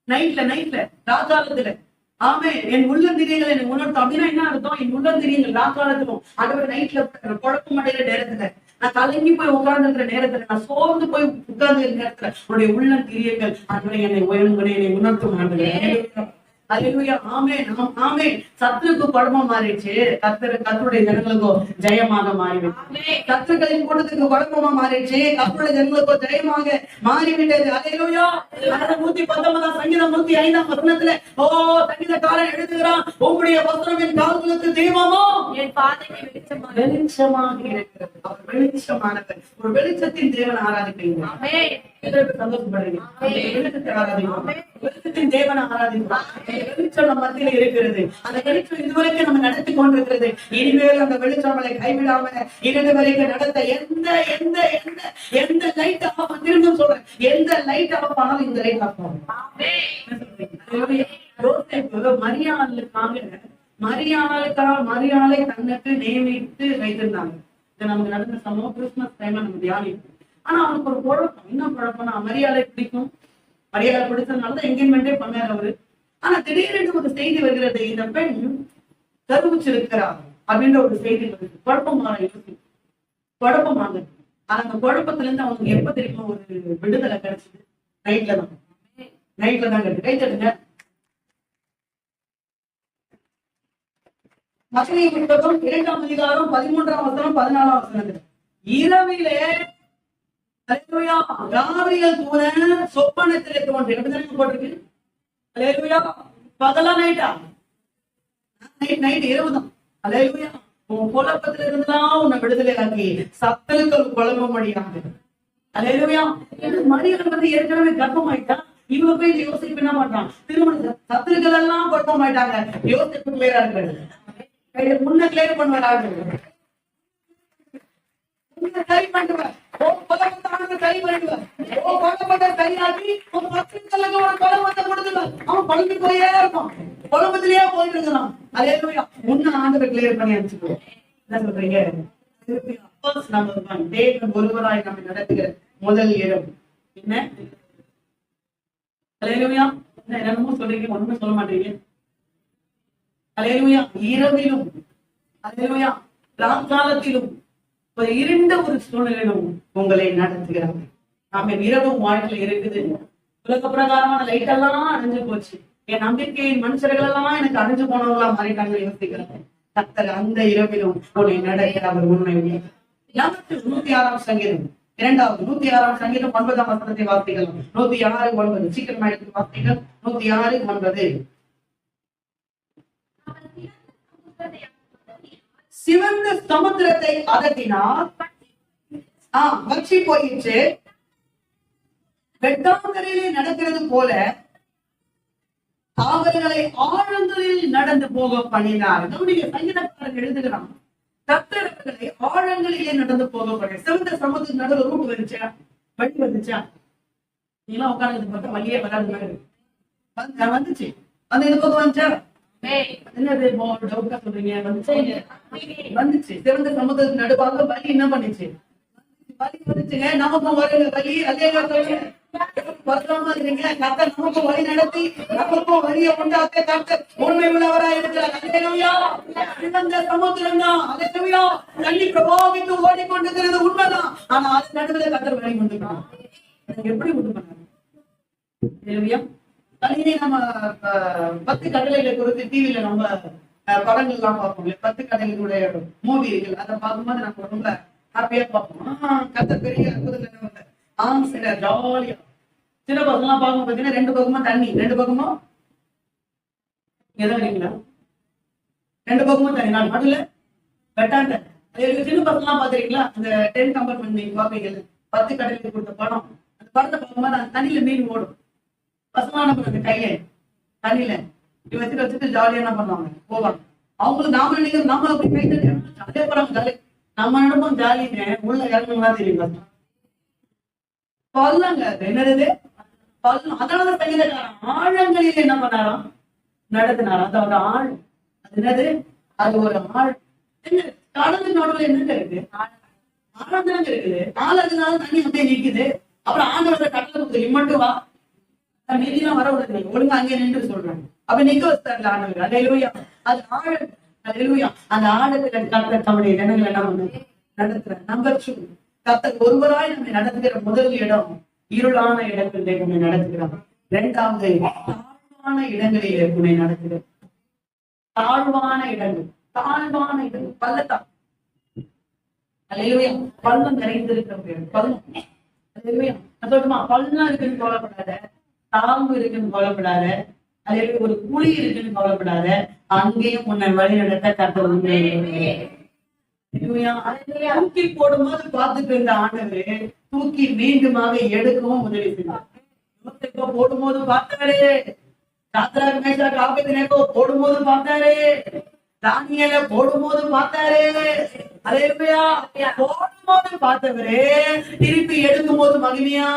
S1: நைட்ல ராஜாலத்துல ஆமே என் உள்ளந்திரியங்களை எனக்கு உணர்த்தும். அப்படின்னா என்ன அர்த்தம், என் உள்ளந்திரியங்கள் ராக்காலத்திலும் ஆண்டவர் நைட்ல குழப்பம் அடைகிற நேரத்துல, நான் கலங்கி போய் உட்கார்ந்து இருக்கிற நேரத்துல, நான் சோர்ந்து போய் உட்கார்ந்து இருக்கிற நேரத்துல உன்னுடைய உள்ளந்திரியங்கள் ஆண்டவரை என்னை உணர்த்தும். ஆண்டவரே அல்லேலூயா. ஆமென் ஆமென். சத்துருக்கு குழப்பம் மாறிடுச்சு, கர்த்தருடைய ஜனங்களுக்கோ ஜெயமாக மாறிவிட்டது. சத்துருக்களின் கூட்டத்துக்கு குழப்பமா மாறிடுச்சு, கர்த்தருடைய ஜனங்களுக்கோ ஜெயமாக மாறிவிட்டது. அல்லேலூயா. 119 சங்கீதம் 105ஆம் வசனத்துல சங்கீதக்காரன் எழுதுகிறான், உங்களுடைய வசனம் என் கால்களுக்கு தீபமோ என் பாதைக்கு வெளிச்சமாக இருக்கிறது. அவர் வெளிச்சமானவர். ஒரு வெளிச்சத்தின் தேவன் ஆராதிப்பீங்க, சந்தோஷப்படுறீங்க. வெளிச்சத்தை ஆராதிப்போம், வெளிச்சத்தின் தேவனை ஆராதிப்போம். வெளிச்சம் நம்ம மத்தியில இருக்கிறது. அந்த வெளிச்சம் இதுவரைக்கும் நம்ம நடத்தி கொண்டிருக்கிறது. இனிமேல் அந்த வெளிச்சம் நம்மளை கைவிடாம இறுதி வரைக்கும் நடத்த எந்த லைட் ஆஃப், திரும்ப சொல்றேன், எந்த லைட் ஆஃப் ஆனாலும் இந்த லைட் ஆஃப் ஆகும். மரியாதை தன்னுக்கு நியமித்து வைத்திருந்தாங்க. இது நமக்கு நடந்த சமூகம் கிறிஸ்துமஸ் டைம்ல நம்ம தியானிப்போம். ஆனா அவனுக்கு ஒரு குழப்பம், என்ன குழப்பம்னா, மரியாதை பிடிக்கும், மரியாதை பிடிச்சதுனாலதான் என்கேஜ்மெண்டே பண்ணாரு அவரு. ஆனா திடீரென்று ஒரு செய்தி வருகிறது, இந்த பெண் கருவுச்சிருக்கிறார் அப்படின்ற ஒரு செய்தி வருது. குழப்பமாக ஆனா அந்த குழப்பத்துல இருந்து அவனுக்கு எப்ப தெரியுமா ஒரு விடுதலை கிடைச்சது, நைட்ல தான் கிடைச்சு. கைத்தடுங்க. மத்தேயு புத்தகம் 2ஆம் அதிகாரம் 13ஆம் வசனம் 14ஆம் வசனம். இரவிலே காபிரியேல் தூதன் சொப்பனத்திலே தோன்றி, எப்படி போட்டிருக்கு? அல்லேலூயா. பகலா நைட்டா? நைட் இரவுதான். அல்லேலூயா. உன் குழப்பத்துல இருந்துதான் உன்னை விடுதலை ஆக்கி சத்துருக்கள் குழம்ப முடியாது. அல்லேலூயா. மரியாதை ஏற்கனவே கர்ப்பமாயிட்டா, இவங்க போய் யோசிப்பு என்ன பண்றான், திருமணம் சத்துருக்கள் எல்லாம் குழப்பமாயிட்டாங்க. யோசிப்பு கிளியரா இருக்கிறது, முன்ன கிளியர் பண்ணுவாரு. சரி பண்ணுவேன், சரி பண்ணுவேன், சரியாக்கி அவன் குழம்பத்தை கொடுத்துருவான். அவன் குழம்பு போயே இருப்பான், குழம்பத்திலேயே போயிட்டு இருக்கிறான். அல்லேலூயா. முன்ன ஆண்டவர் கிளியர் பண்ணி அனுப்பிச்சுக்கோ. என்ன சொல்றீங்க? First number one, தேவன் ஒருவராய் நம்மை நடத்துகிற முதல் இடம் என்ன? அல்லேலூயா. என்னமோ சொல்றீங்க, ஒண்ணுமே சொல்ல மாட்டீங்க. அல்லேலூயா. இரவிலும் அல்லேலூயா ராக்காலத்திலும் இருண்ட ஒரு சூழ்நிலையிலும் உங்களை நடத்துகிறாங்க. நாம இரவும் வாழ்க்கையில இருக்குது. உலக பிரகாரமான லைட் எல்லாம் அணைஞ்சு போச்சு. என் நம்பிக்கையின் மனுஷர்கள் எல்லாம் எனக்கு அணைஞ்சு போனவங்களா மாறிட்டாங்க யோசிக்கிறாங்க. கர்த்தர் அந்த இரவிலும் உன்னை நடக்கிற அவர் உண்மை. 106ஆம் சங்கீதம் 106ஆம் சங்கீதம் 9ஆம் வசனத்தை வாசிக்கலாம். 106:9 சீக்கிரமா எடுத்து வாசிக்கலாம். 106:9 சிவந்த சமுத்திரத்தை அதட்டினார், வற்றி போயிற்று. வெட்டாந்தரையிலே நடக்கிறது போல அவர்களை ஆழங்களில் நடந்து போக பண்ணினார். நம்முடைய சங்கீதக்காரன் எழுதுகிறான், கர்த்தர் அவர்களை ஆழங்களிலே நடந்து போக பண்ண. சிவந்த சமுத்திர நடுவில் ரூட் வந்துச்சா, வழி வந்துச்சா? நீலாம் உட்கார்ந்து பார்த்தா வழியே வராது மாதிரி வந்துச்சு. அந்த இது பக்கம் வந்துச்சா? என்னது டவுட்டா சொல்றீங்க? வந்துச்சு. சிவந்த சமுத்திரத்துக்கு நடுவாக வழி என்ன பண்ணுச்சு? வழி வந்துச்சுங்க. நமக்கும் வருங்க வழி. அதே வருத்தமா இருக்கீங்க, கர்த்தர் நமக்கும் வழி நடத்தி நமக்கும் வழியை உண்டாக்க கர்த்தர் உண்மை உள்ளவரா இருக்கிறார். அல்லேலூயா. சிவந்த சமுத்திரம் தான், அல்லேலூயா, தண்ணி பிரவாகித்து ஓடிக்கொண்டிருக்கிறது உண்மைதான். ஆனா அது நடுவில் கர்த்தர் வழி கொண்டு எப்படி கொண்டு பண்ணாரு? அல்லேலூயா. தனியே நம்ம 10 கட்டளைகளை குறித்து டிவில நம்ம படங்கள் எல்லாம் பார்ப்போம். 10 கட்டளைகளுடைய மூவி இருக்குல்ல, அதை பார்க்கும்போது நம்ம ரொம்ப ஹாப்பியா பார்ப்போம். கர்த்தர் பெரிய அற்புதம் சரி ஜாலியா. சின்ன பசங்க எல்லாம் பார்க்கும் பார்த்தீங்கன்னா 2 பக்கமும் தண்ணி, 2 பக்கமும் எதாவது இல்லைங்களா? 2 பக்கமும் தண்ணி. நான் நடுல வெட்டாண்ட சின்ன பசங்க எல்லாம் பாத்துறீங்களா? அந்த 10 கம்பார்ட்மெண்ட் நீங்க பாப்பீங்கல்ல, 10 கட்டளைக்கு கொடுத்த படம். அந்த படத்தை பார்க்கும்போது அந்த தண்ணியில மீன் ஓடும். பசங்களான பண்ணுவாங்க, கையில தண்ணியில வச்சுட்டு ஜாலியா என்ன பண்ணுவாங்க, போவாங்க. அவங்களுக்கு நாம நினைக்கிறோம் நம்ம அப்படி கைட்டு ஜாலியா போறாங்க. ஜாலி நம்ம நினைப்போம் ஜாலின்னு, உள்ள இறங்கணும்லாம் தெரியும். பல்லங்க அது என்னது பல்லம். அதனால சங்கீதக்காரன் ஆழங்களில் என்ன பண்ணாராம்? நடத்தினாராம். அது ஒரு ஆள். அது என்னது? அது ஒரு ஆள். கடலுக்கு நடுவில் என்னங்க இருக்கு? ஆழந்தாங்க இருக்குது. ஆழத்தினால தண்ணி அப்படியே நிக்குது. அப்புறம் ஆண்டவரை கடலுக்கு மட்டும் வா, மீதியெல்லாம் வர விடுறது, ஒழுங்கா அங்கே நின்று சொல்றாங்க. அப்ப நிக்க வச்சாங்க ஆண்டவர். அல்லேலூயா. அது ஆழம். அல்லேலூயா. அந்த ஆழத்துல கர்த்தர் தம்முடைய ஜனங்களை என்ன பண்ண நடத்துற. நம்பர் 2, கர்த்தர் ஒருவராய் நம்மை நடத்துகிற முதல் இடம் இருளான இடங்களிலே உன்னை நடத்துகிறார். 2வது தாழ்வான இடங்களிலே உன்னை நடத்துகிறார். தாழ்வான இடங்கள், தாழ்வான இடங்கள், பள்ளத்தான். அல்லேலூயா. பள்ளம் நிறைந்திருக்கிற பள்ளம். அல்லேலூயா. நான் சொல்லுமா, பள்ளம் இருக்குன்னு கவலைப்படாத, தாழ்வு இருக்குன்னு கவலைப்படாத, அதே ஒரு குழி இருக்குன்னு கவலைப்படாத. அங்கேயும் உன்னை வழி நடத்த கர்த்தர் உண்மை. தூக்கி போடும்போது பார்த்துட்டு இருந்த ஆண்டவர் தூக்கி மீண்டுமாக எடுக்கவும் உதவி செய்தார். போடும்போது பார்த்தாரு, சாத்ராக் மேஷாக் ஆபேத்நேகோ போடும்போது பார்த்தாரு, தானியேலை போடும்போது பார்த்தாரு. அல்லேலூயா. போடும்போது பார்த்தவரு திருப்பி எடுக்கும் போது மகிமையா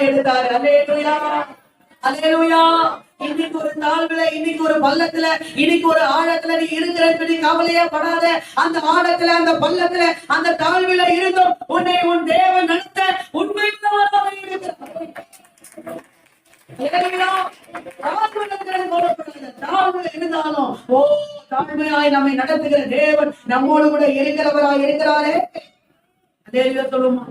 S1: எடுத்தாரு. அல்லேலூயா. அல்லேலூயா. இன்னைக்கு ஒரு தாழ்வுல, இன்னைக்கு ஒரு பள்ளத்துல, இன்னைக்கு ஒரு ஆழத்துல நீ இருக்கிற கவலையே படாத. அந்த ஆழத்துல, அந்த பள்ளத்துல, அந்த தாழ்வுல இருந்தும் உன்னை உன் தேவன் நடத்த உண்மையுள்ளவராக இருக்கிறார். தாழ்வுல இருந்தாலும் தாழ்மையாய் நம்மை நடத்துகிற தேவன் நம்மோடு கூட இருக்கிறவராய் இருக்கிறாரே. சொல்லுமா,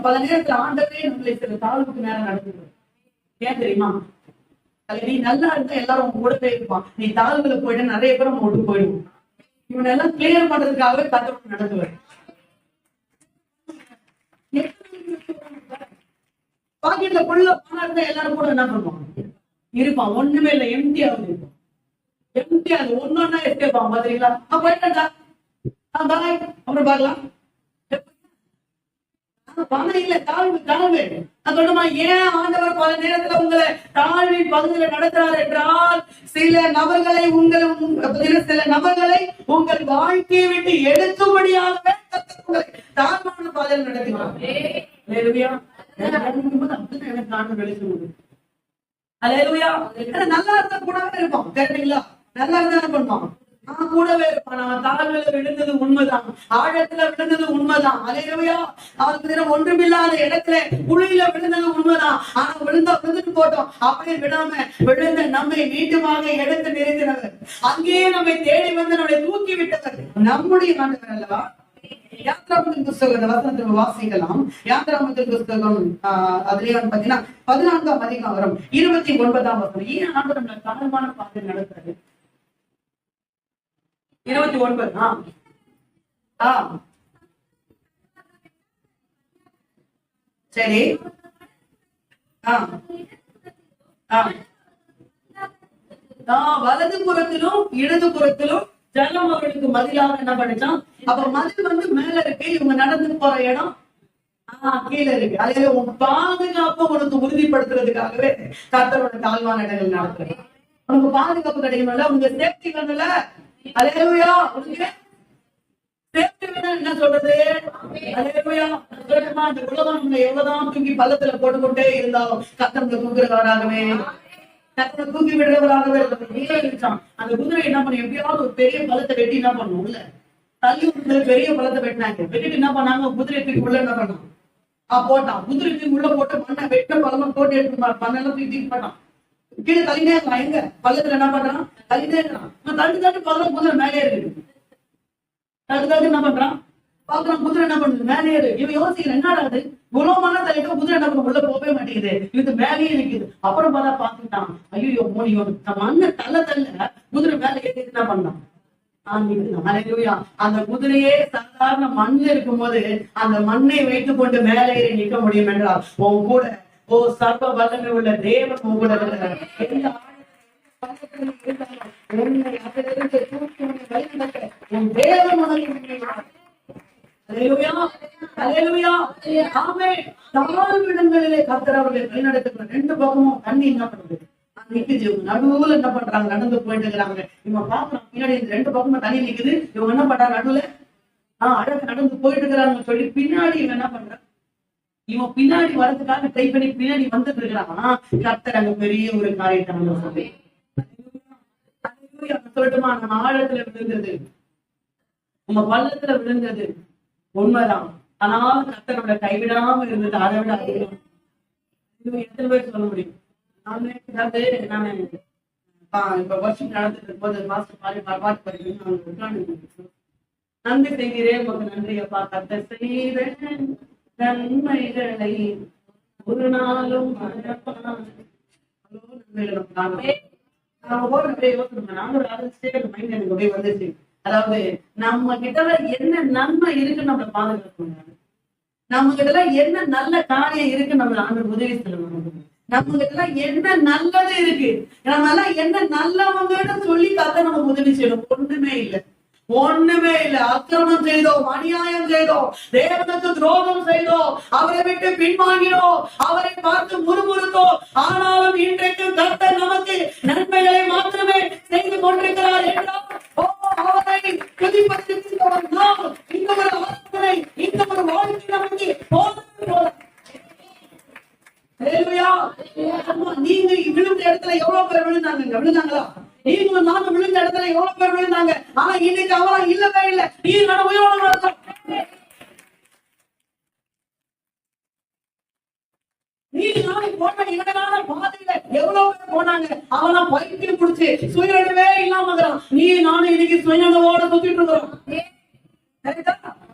S1: பல நேரத்தில் ஆண்டவரே நம்மளை சில தாழ்வுக்கு நேரம் நடத்துகிறோம். ஏன் தெரியுமா? நீ நல்லா இருந்தா எல்லாரும் உங்க கூட போயிருப்பான். நீ தாழ்வுல போயிட்டு நிறைய பேர் நம்ம விட்டு போயிடுவோம். இவனை எல்லாம் கிளியர் பண்றதுக்காகவே கத்தர் நடத்துவார். பாக்கெட்ல புள்ள பணம் இருந்தா எல்லாரும் கூட என்ன பண்ணுவாங்க? இருப்பான். ஒண்ணுமே இல்லை, எம்டியாவது இருப்பான். எம்டியாது ஒன்னொன்னா எஸ்கேப்பான். பாத்தீங்களா? போயிட்டா பாய், அப்புறம் பாக்கலாம். பணம் இல்ல, தாழ்வு கனவு. நான் சொல்லுமா, ஏன் ஆண்டவர் பல நேரத்துல உங்களை தாழ்வின் பகுதியில நடத்துறாரு என்றால், சில நபர்களை உங்கள் வாழ்க்கையை விட்டு எடுக்கும்படியாகவே உங்களை தாழ்வான பாதையில் நடத்துகிறார். நல்லா இருந்தா கூட இருப்பான். கேட்டீங்களா? நல்லா இருந்தா என்ன பண்ணுவான்? கூடவே இருப்பான். அவன் தாழ்வுல விழுந்தது உண்மைதான், ஆழத்துல விழுந்தது உண்மைதான். அல்லேலூயா. அவனுக்கு ஒன்றுமில்லாத இடத்துல குழியில விழுந்தது உண்மைதான். ஆனா விழுந்துட்டு போட்டோம், அப்படியே விடாம விழுந்த நம்மை மீண்டுமாக எடுத்து நிறுத்தினவர், அங்கேயே நம்மை தேடி வந்து நம்மை தூக்கி விட்டவர் நம்முடைய ஆண்டவர் அல்லவா. யாத்ராகமத்தின் புஸ்தகத்தை வசனத்தை வாசிக்கலாம். யாத்ராகமத்தின் புஸ்தகம் அதுலயே பாத்தீங்கன்னா 14ஆம் அதிகாரம் 29ஆம் வசனம். ஏன் ஆண்டவர் நம்மளை தாழ்வான பாதை நடத்துறாரு? 29. சரி. வலது புறத்திலும் இடது புறத்திலும் ஜலம் அவர்களுக்கு மதிலாக என்ன பண்ணிச்சான்? அப்ப மதில் வந்து மேல இருக்கு, இவங்க நடந்து போற இடம் கீழே இருக்கு. அதுல உன் பாதுகாப்பு உனக்கு உறுதிப்படுத்துறதுக்காகவே கர்த்தரோட தாழ்வான இடங்கள் நடத்துறது. உனக்கு பாதுகாப்பு கிடைக்கணும்ல, உங்க சேஃப்டி வேணும்ல. அல்லேலூயா. உனக்கு சேஃப்டி வேணும். என்ன சொல்றது? அல்லேலூயா. அந்த உலகம் நம்மளை எவ்வளவுதான் தூக்கி பள்ளத்துல போட்டுக்கொண்டே இருந்தாலும் கர்த்தர் தூக்குறவராகவே, கர்த்தர் தூக்கி விடுறவராகவே இருக்கான். அந்த குதிரை என்ன பண்ணும்? எப்படியாவது ஒரு பெரிய பள்ளத்தை வெட்டி என்ன பண்ணும்? உள்ள தள்ளி பெரிய பள்ளத்தை வெட்டினாங்க. வெட்டிட்டு என்ன பண்ணாங்க? குதிரை தூக்கி உள்ள என்ன பண்ணான்? போட்டான். குதிரை தூக்கி உள்ள போட்டு மண்ணை வெட்ட பழமா போட்டு எடுத்து மண்ணெல்லாம் தூக்கி போட்டான். கீழே தள்ளினே இருக்கான். எங்க பள்ளத்துல என்ன பண்றான்? தள்ளினே இருக்கான். தள்ளி பழம் குதிரை மேலே இருக்கு. தள்ளி என்ன பண்றான்? பாக்குறான் குதிரை என்ன பண்ணுது? மேலே ஏறு. இவன் யோசிக்கிறேன், என்னடா அது குலமான தள்ளிட்டு குதிரை என்ன பண்ண உள்ள போகவே மாட்டேங்குது, இது மேலேயே இருக்குது. அப்புறம் பார்த்தா பாத்துட்டான், ஐயோ மோனியோ மண்ணை தள்ள குதிரை மேலே ஏறி என்ன பண்ணான்? அந்த குதிரையே சாதாரண மண்ணில் இருக்கும் போது அந்த மண்ணை வைத்துக் கொண்டு மேலே ஏறி நிற்க முடியும் என்றால் உன் கூட சர்வ வல்லமை உள்ள தேவன் உன் கூட இருக்கிறார். தாழ்விடங்களிலே கர்த்தர் அவர்களை வழிநடத்துகிற ரெண்டு பக்கமும் தண்ணி என்ன பண்ணுது? நடுவுல என்ன பண்றாங்க? நடந்து போயிட்டு இருக்கிறாங்க. இவங்க பாக்குறான் பின்னாடி ரெண்டு பக்கமும் தண்ணி நிக்குது. இவங்க என்ன பண்றாங்க? நடுவுல அழகு நடந்து போயிட்டு இருக்கிறாங்கன்னு சொல்லி பின்னாடி இவங்க என்ன பண்றாங்க? இவன் பின்னாடி வரதுக்காக ட்ரை பண்ணி பின்னாடி வந்துட்டு இருக்கிறான். கர்த்தர் அங்க பெரிய ஒரு காரியத்தை சொல்லி சொல்லட்டுமா? நம்ம ஆழத்துல விழுந்தது, உங்க பள்ளத்துல விழுந்தது உண்மைதான். ஆனாலும் கர்த்தர் நம்மளை கைவிடாம இருந்தது அதை விட அதிகம். எத்தனை பேர் சொல்ல முடியும்? இப்ப வருஷம் நடந்துட்டு இருக்கும்போது மாஸ்டர் பாட்டு படிக்கணும். நன்றி செய்கிறேன், உங்களுக்கு நன்றி அப்பா. கர்த்தர் செய்த நன்மைகளை ஒரு நாளும் அதாவது நம்ம கிட்ட என்ன நன்மை இருக்குன்னு நம்மளை பாதுகாக்கணும். நம்ம கிட்ட என்ன நல்ல காரியம் இருக்கு நம்மள ஆண்டு உதவி செய்யணும். நம்ம கிட்ட என்ன நல்லது இருக்கு, நம்ம எல்லாம் என்ன நல்லவங்கன்னு சொல்லி கத்த நம்ம உதவி செய்யணும். ஒண்ணுமே இல்லை, ஒண்ணுமே இல்லை. அக்கிரமம் செய்தோம், அநியாயம் செய்தோம், தேவனுக்கு துரோகம் செய்தோம், அவரை விட்டு பின்வாங்கினோம், அவரை பார்த்து முறுமுறுத்தோம். ஆனாலும் இன்றைக்கு கர்த்தர் நமக்கு நன்மைகளை மாத்திரமே செய்து கொண்டிருக்கிறார் என்றால் அவரை துதிப்பதற்கு இந்த ஒரு ஆலோசனை, இந்த ஒரு வாழ்க்கை நமக்கு நீங்க விழுந்த இடத்துல எவ்வளவு பேர் விழுந்தாங்களா? நீங்களும் நானும் விழுந்த இடத்துல எவ்வளவு பேர் விழுந்தாங்க. ஆனா இன்னைக்கு அவெல்லாம் இல்லவே இல்லை. எவ்வளவு பேர் போனாங்க, அவெல்லாம் பைத்தியம் குடிச்சு சுயநலவே இல்லாம இருக்கிறான். நீ நானும் இன்னைக்கு சுயநலவோட சுத்திட்டு இருக்கிறோம்.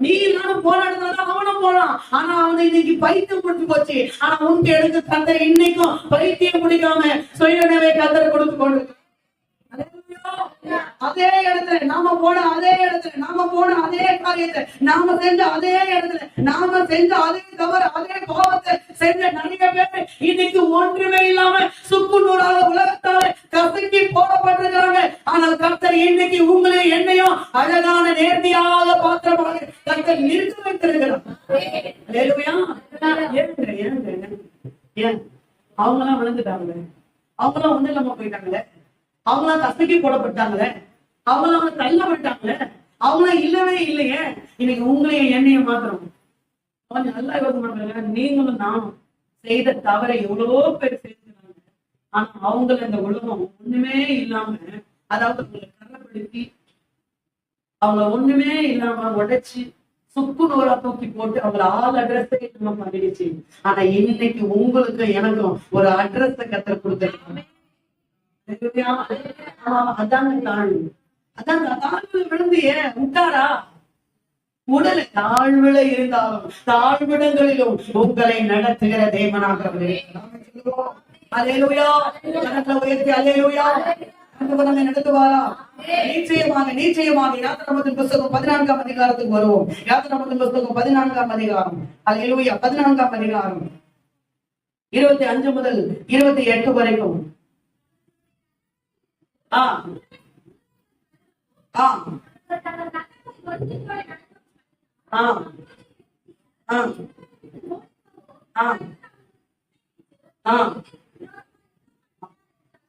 S1: நீ நானும் போன இடத்துலதான் அவனும் போனான். ஆனா அவனை இன்னைக்கு பைத்தியம் குடிச்சு போச்சு. ஆனா உனக்கு எடுத்து கத்தரை இன்னைக்கும் பைத்தியம் குடிக்காம சுயநலவே கத்தரை கொடுத்து கொண்டு அதே இடத்துல நாம போன அதே இடத்துல நாம போன அதே காரியத்தை நாம செஞ்ச அதே இடத்துல நாம செஞ்ச அதே தவறு அதே பாவத்தை செஞ்ச நிறைய பேர் இன்னைக்கு ஒன்றுமே இல்லாம சுக்கு நூறாக உலகத்தால கசக்கி போடப்பட்டிருக்கிறாங்க. ஆனால் கர்த்தர் இன்னைக்கு உங்களையும் என்னையும் அழகான நேர்த்தியாக பாத்திரமாக கர்த்தர் நிறுத்தி வைத்திருக்கிறார். ஏன் அவங்க எல்லாம் விழுந்துட்டாங்க, அவங்க எல்லாம் ஒண்ணு இல்லாம போயிட்டாங்களே, அவங்களாம் கசக்கி போடப்பட்டாங்களே, அவங்களாம் தள்ளப்பட்டாங்களே, அவங்களாம் இல்லவே இல்லையே. இன்னைக்கு உங்களையும் என்னையும் மாத்திரம் கொஞ்சம் நல்லா யோசனை பண்றாங்க. நீங்களும் நானும் செய்த தவறை எவ்வளவோ பேர் செய்திருக்காங்க. ஆனா அவங்கள இந்த உலகம் ஒண்ணுமே இல்லாம, அதாவது உங்களை கரப்படுத்தி அவங்க ஒண்ணுமே இல்லாம உடைச்சு சுக்கு நூறா தூக்கி போட்டு அவங்கள ஆள் அட்ரஸே நம்ம பண்ணிடுச்சு. ஆனா இன்னைக்கு உங்களுக்கு எனக்கும் ஒரு அட்ரஸ் கத்தர் கொடுத்துருக்காங்க. அதாங்க தாழ்வு. அதாங்க தாழ்வுல விழுந்து ஏன் விட்டாரா? உடல் தாழ்வுல இருந்தாலும் தாழ்விடங்களிலும் உங்களை நடத்துகிற தேவனாக நடத்துவாரா? நிச்சயமாக யாத்திராகமத்தின் புஸ்தகம் 14ஆம் அதிகாரத்துக்கு வருவோம். யாத்திராகமத்தின் புஸ்தகம் 14ஆம் அதிகாரம், அல்லேலூயா, 14ஆம் அதிகாரம் 25 முதல் 28 வரைக்கும்.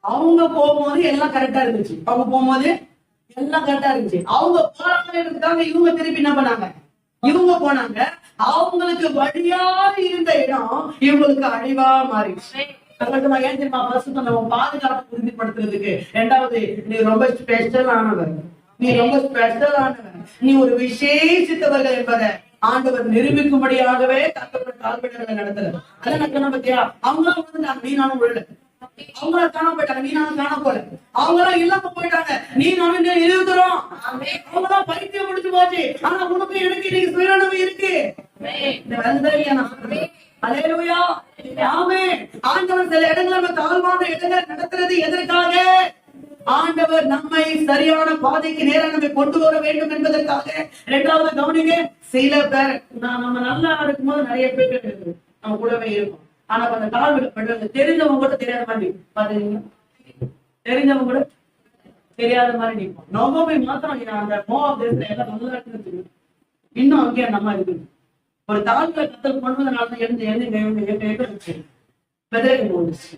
S1: அவங்க போகும்போது எல்லாம் கரெக்டா இருந்துச்சு. அவங்க போகும்போது எல்லாம் கரெக்டா இருந்துச்சு. அவங்க போறாங்க, இவங்க திருப்பி என்ன பண்ணாங்க? இவங்க போனாங்க. அவங்களுக்கு வழியா இருந்த இடம் இவங்களுக்கு அழிவா மாறிடுச்சு. ஏன் தெரியுமா? பாதுகாப்பு உறுதிப்படுத்துறதுக்கு. இரண்டாவது, நீ ரொம்ப ஸ்பெஷல் ஆனவர், நீ ரொம்ப ஸ்பெஷல் ஆனவர், நீ ஒரு விசேஷித்தவர்கள் என்பதை ஆண்டவர் நிரூபிக்கும்படியாகவே தக்கப்பட்ட ஆழ்விடங்களை நடத்துறாரு. அதான் பத்தியா? அவங்களாம் வந்துட்டாங்க, நீ நானும் விழல. அவங்கள காண போயிட்டாங்க, நீ நானும் காண போல. அவங்களாம் இல்லாம போயிட்டாங்க, நீ நானும் இருக்கிறோம். அவங்களாம் பைத்தியம் முடிச்சு போச்சு. ஆனா உனக்கு எனக்கு இன்னைக்கு சுயநலவு இருக்கு. அல்லேலூயா, ஆமென். ஆண்டவர் சில இடங்களை தாழ்வான இடங்கள் நடத்துறது எதற்காக? ஆண்டவர் நம்மை சரியான பாதைக்கு நேரம் நம்மை கொண்டு வர வேண்டும் என்பதற்காக. இரண்டாவது கவனிங்க, சில பேர் நம்ம நல்லா இருக்கும் போது நிறைய பேர் நம்ம கூடவே இருக்கும். ஆனா அந்த தாழ்வு தெரிஞ்சவங்க கூட தெரியாத மாதிரி பாத்தீங்கன்னா, தெரிஞ்சவங்க கூட தெரியாத மாதிரி நிற்போம். நம்ம போய் மாத்திரம் அந்த மோவாப் தேசத்துல எல்லாம் நல்லா இருக்கு, இன்னும் அங்கேயே நம்ம இருக்கு. ஒரு தாழ்வுல கத்தல் கொண்டதுனால எழுந்து பெதற்கு போச்சு.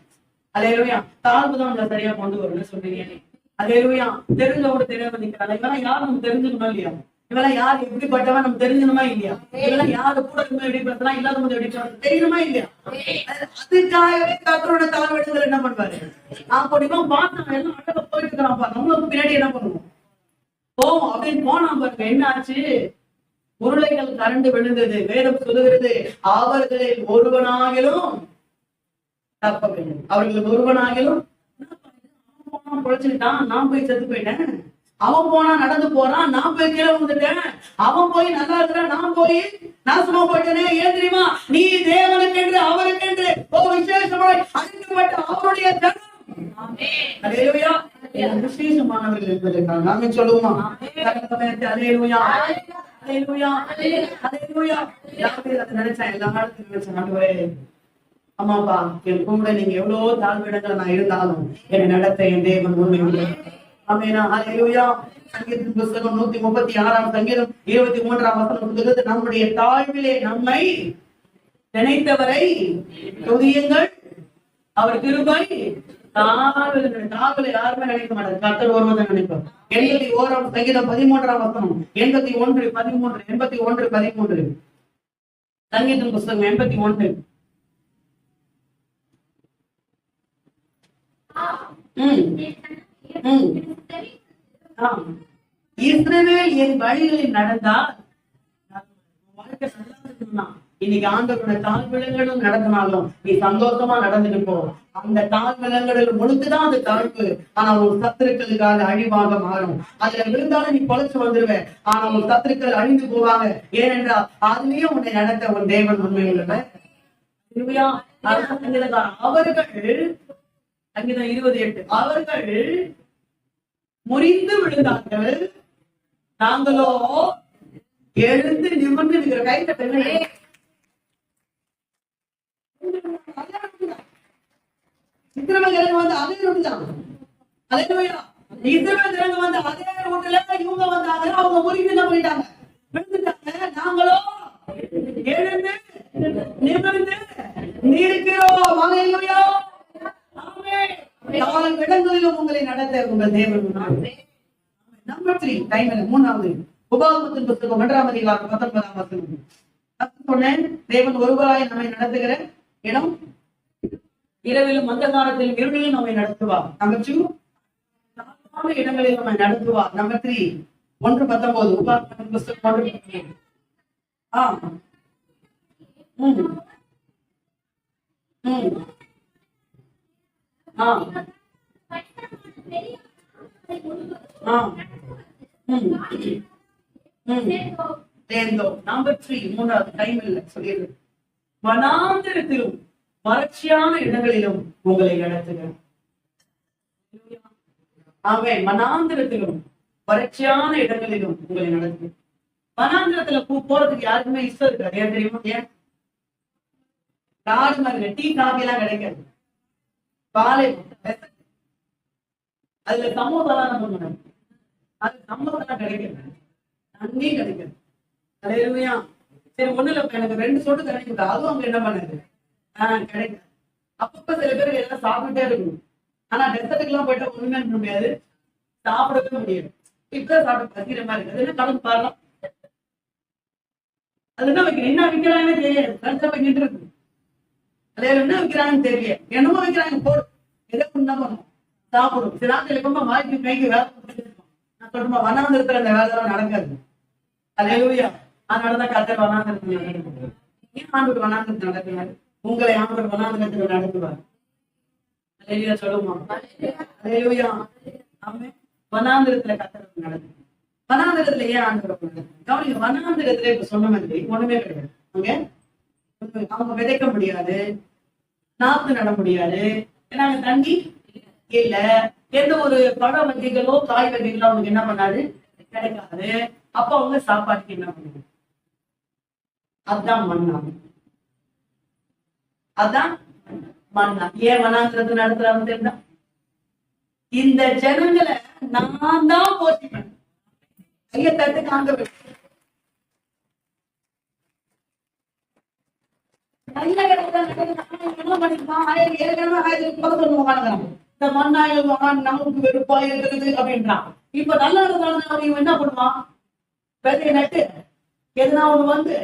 S1: அல்லேலூயா, தாழ்வுதான் உங்களை சரியா கொண்டு வரும்னு சொல்றீங்க. அல்லேலூயா, தெரிஞ்சவங்க தெரியாம நிக்கிறாங்க. இவெல்லாம் யாரும் நம்ம தெரிஞ்சுக்கணும் இல்லையா? இவெல்லாம் யார் எப்படிப்பட்டவன் நம்ம தெரிஞ்சணுமா இல்லையா? இதெல்லாம் யாரு கூட இருக்கும்போது எப்படி பேசலாம், இல்லாத போது எப்படி பேசலாம் தெரியணுமா இல்லையா? அதுக்காகவே கத்தரோட தாழ்வெடுங்கள் என்ன பண்ணுவாரு? அப்படிமா பார்த்தா எல்லாம் அழகா போயிட்டு இருக்கிறான், நம்மளுக்கு பின்னாடி என்ன பண்ணுவோம்? போவோம் அப்படின்னு போனா பாருங்க, என்ன ஆச்சு? உருளைகள் கரண்டு விழுந்தது. வேதம் சொல்லுகிறது, அவர்களில் ஒருவனாகிலும் தப்ப வேண்டும். அவர்களுக்கு ஒருவனாகிலும் பொழைச்சுட்டான், நான் போய் செத்து போயிட்டேன். அவன் போனா நடந்து போறான், நான் போய் கீழே வந்துட்டேன். அவன் போய் நல்லா இருக்கிறான், நான் போய் நாசமா போயிட்டேனே. ஏன் தெரியுமா? நீ தேவனுக்கென்று அவருக்கென்று விசேஷமாய் அழைக்கப்பட்ட அவருடைய ஜனம். அல்லேலூயா, விசேஷமானவர்கள் என்பதற்காக நாங்க சொல்லுவோமா? அல்லேலூயா, அல்லேலூயா, அல்லேலூயா. நினைச்சேன், எல்லா காலத்தையும் நினைச்சேன், ஆண்டவரே ஆமாப்பா, என் கூட நீங்க எவ்வளவு தாழ்விடங்களை நான் இருந்தாலும் என்னை நடத்த என் தேவன் உண்மை உள்ளவர். ஆமென், அல்லேலூயா. சங்கீதத்தின் புஸ்தகம் 136ஆம் சங்கீதம் 23ஆம் வசனம் சொல்லுகிறது, நம்முடைய தாழ்விலே நம்மை நினைத்தவரை துதியுங்கள், அவர் கிருபை தாழ்வில் யாருமே நினைக்க மாட்டார், கர்த்தர் ஒருவன் நினைப்பார். 81ஆம் சங்கீதம் 13ஆம் வசனம் 81 13 சங்கீதத்தின் புஸ்தகம் 81. இஸ்ரவேல் என் வழிகளில் நடந்தால் வாழ்க்கை நல்லா இருக்குன்னா, இன்னைக்கு ஆண்டவருடைய தாழ்விடங்களும் நடத்தினாலும் நீ சந்தோஷமா நடந்துட்டு போ. அந்த தாழ்விடங்களில் முழுக்குதான் அந்த தாழ்வு. ஆனா உன் சத்துருக்களுக்காக அழிவாக மாறும். அதுல விழுந்தாலும் நீ பொழைச்சு வந்துருவ. ஆனா உன் சத்துருக்கள் அழிந்து போவாங்க. ஏனென்றால் அதுலயும் உன்னை நடத்த உன் தேவன் உண்மை உள்ளவர். அவர்கள் சங்கீதம் 28, அவர்கள் முறிந்து விழுந்தார்கள், நாங்களோ எழுந்து நிமிர்ந்து இருக்கிற கைத்தட்டை. இஸ்ரவேல் வந்து அதே ரூட்தான். அல்லேலூயா, இஸ்ரவேல் வந்து அதே ரூட்ல இவங்க வந்தாங்க. அவங்க முறிந்து என்ன பண்ணிட்டாங்க? விழுந்துட்டாங்க. நாங்களோ எழுந்து நிமிர்ந்து இருக்கிறோம். அல்லேலூயா, இடங்களிலும் உங்களை நடத்த உங்கள் தேவன். நம்பர் 3 டைம்ல 3வது உபாகமத்தின் புத்தகம் 1ஆம் அதிகாரம் 19ஆம் வசனம். சொன்னேன், தேவன் ஒருவராய் நம்மை நடத்துகிற இடம், இரவிலும் அந்தகாரத்திலும் இருளிலும் நம்மை நடத்துவார். நம்பர் 2, இடங்களில் நம்மை நடத்துவார். நம்பர் 3, 1:19 உபாகமத்தின் புஸ்தகம் 1:19. ஆ ம் ம் ஆ ஆ ம் ம் தேர்ந்தோ. நம்பர் 3, மூணாவது, டைம் இல்ல சொல்லிடு. வனாந்திரத்திலும் வறட்சியான இடங்களிலும் உங்களை நடத்துக. ஆமென். வனாந்திரத்திலும் வறட்சியான இடங்களிலும் உங்களை நடத்துக. வனாந்திரத்துல போறதுக்கு யாருக்குமே இஷ்டம் இருக்காது. ஏன் தெரியுமா? ஏன்? காடு மாதிரி டீ காபி எல்லாம் கிடைக்காது. பாலை அதுல சமோதெல்லாம் பண்ணுவாங்க. அது சம்மதெல்லாம் கிடைக்காது, தண்ணி கிடைக்காது. அலையா சரி ஒண்ணு இல்ல, எனக்கு 2 சொட்டு கிடைக்குது, அதுவும் அவங்க என்ன பண்ணாது கிடைக்காது. அப்பப்ப சில பேருக்கு எல்லாம் சாப்பிட்டுட்டே இருக்கணும். ஆனா டெசர்ட்டுக்கு எல்லாம் போயிட்டா ஒண்ணுமே பண்ண முடியாது, சாப்பிடவே முடியாது. இப்பதான் சாப்பிட்டு பசிக்கிற மாதிரி இருக்கு. அது என்ன கலந்து பாரலாம், அது என்ன வைக்கிறேன், என்ன விற்கிறாங்கன்னு தெரியாது. கடைசியா போய் நின்று இருக்கு. அதே என்ன விற்கிறாங்கன்னு தெரியல, என்னமோ விற்கிறாங்க, போடும் எதை ஒண்ணு பண்ணும், சாப்பிடும். சில நாட்கள் எப்பமா வாய்க்கு கைக்கு வேலை நான் சொல்லுமா, வனாந்திரத்துல அந்த வேலை எல்லாம் நடக்காது. அல்லேலூயா. அதனாலதான் கர்த்தர் வனாந்திரத்துல நடக்குது. ஏன் ஆண்டவர் வனாந்திரத்துல நடக்கிறாரு? உங்களை ஆண்டவர் வனாந்திரத்துல நடத்துவார். அல்லேலூயா சொல்லுமா. அல்லேலூயா. ஆமென். வனாந்திரத்துல கர்த்தர் நடக்குது. வனாந்திரத்துல ஏன் ஆண்டவர் கவனிங்க. வனாந்திரத்துல இப்ப சொன்ன மாதிரி ஒண்ணுமே கிடையாது. அவங்க விதைக்க முடியாது, நாத்து நட முடியாது, ஏன்னா தண்ணி இல்ல. எந்த ஒரு பழ வகைகளோ காய் வகைகளோ அவங்களுக்கு என்ன பண்ணாது, கிடைக்காது. அப்ப அவங்க சாப்பாட்டுக்கு என்ன பண்ணுது, அதான் மண்ணா. அதான் மண்ணா. ஏன் வனாந்திரத்தை நடத்துறாங்க தெரியுதா? இந்த ஜனங்களை நான் தான் போஷிப்பேன். கைய தட்டு காங்க நல்ல என்ன பண்ணிருப்பான், இந்த மண்ணாயில் நமக்கு வெறுப்பா இருக்கிறது அப்படின்றான். இப்ப நல்லா இருந்தாலும் இவன் என்ன பண்ணுவான், விதைய நட்டு எதுனா ஒண்ணு வந்து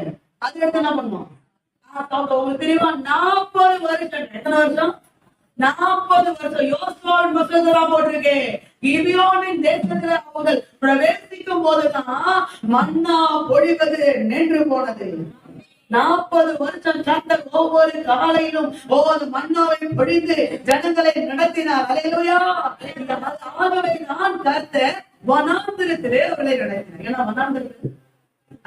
S1: அது எடுத்து என்ன பண்ணுவான், உங்களுக்கு தெரியுமா 40 வருஷம். எத்தனை வருஷம்? 40 வருஷம். யோசுவாவின் மசோதா போட்டிருக்கு. கிபியோனின் தேசத்துல அவர்கள் பிரவேசிக்கும் போதுதான் மன்னா பொழிவது நின்று போனது. 40 வருஷம் கர்த்தர் ஒவ்வொரு காலையிலும் ஒவ்வொரு மன்னாவை பொழிந்து ஜனங்களை நடத்தினார். அல்லேலூயா. ஆகவே நான் கர்த்தர் வனாந்திரத்திலே அவர்களை நடத்தினார். ஏன்னா வனாந்திரத்தில்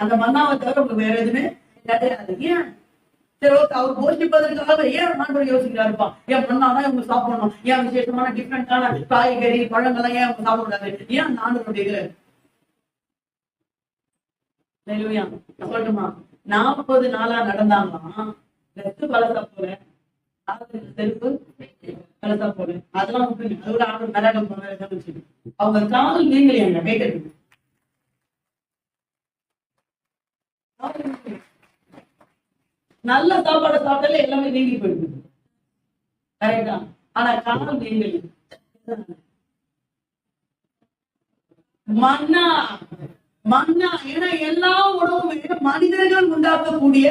S1: அந்த மன்னாவை தவிர உங்களுக்கு வேற எதுவுமே கிடையாது. ஏன்? சரி, அவர் போஷிப்பதற்காக ஏன் ஆண்டவர் யோசிக்கிறாருப்பா, ஏன் மண்ணாதான் இவங்க சாப்பிடணும், ஏன் விசேஷமான டிஃப்ரெண்டான காய்கறி பழங்கள்லாம் ஏன் அவங்க சாப்பிடக்கூடாது, ஏன் அந்த ஆண்டவருடைய இது சொல்லட்டுமா? 40 நாளா நடந்தாங்களாம். பழசா போல, செருப்பு பழசா போல, அதெல்லாம் விட்டுருங்க. அதோட ஆண்டவர் மராடம் போன அவங்க காதல் நீங்களையாங்க கேட்கறது. நல்ல சாப்பாடு சாப்பிட்டாலே எல்லாமே நீங்கி போயிடுது, கரெக்டா? ஆனா காலம் நீங்க மன்னா மன்னா. ஏன்னா எல்லா உணவுமே மனிதர்கள் உண்டாக்கக்கூடிய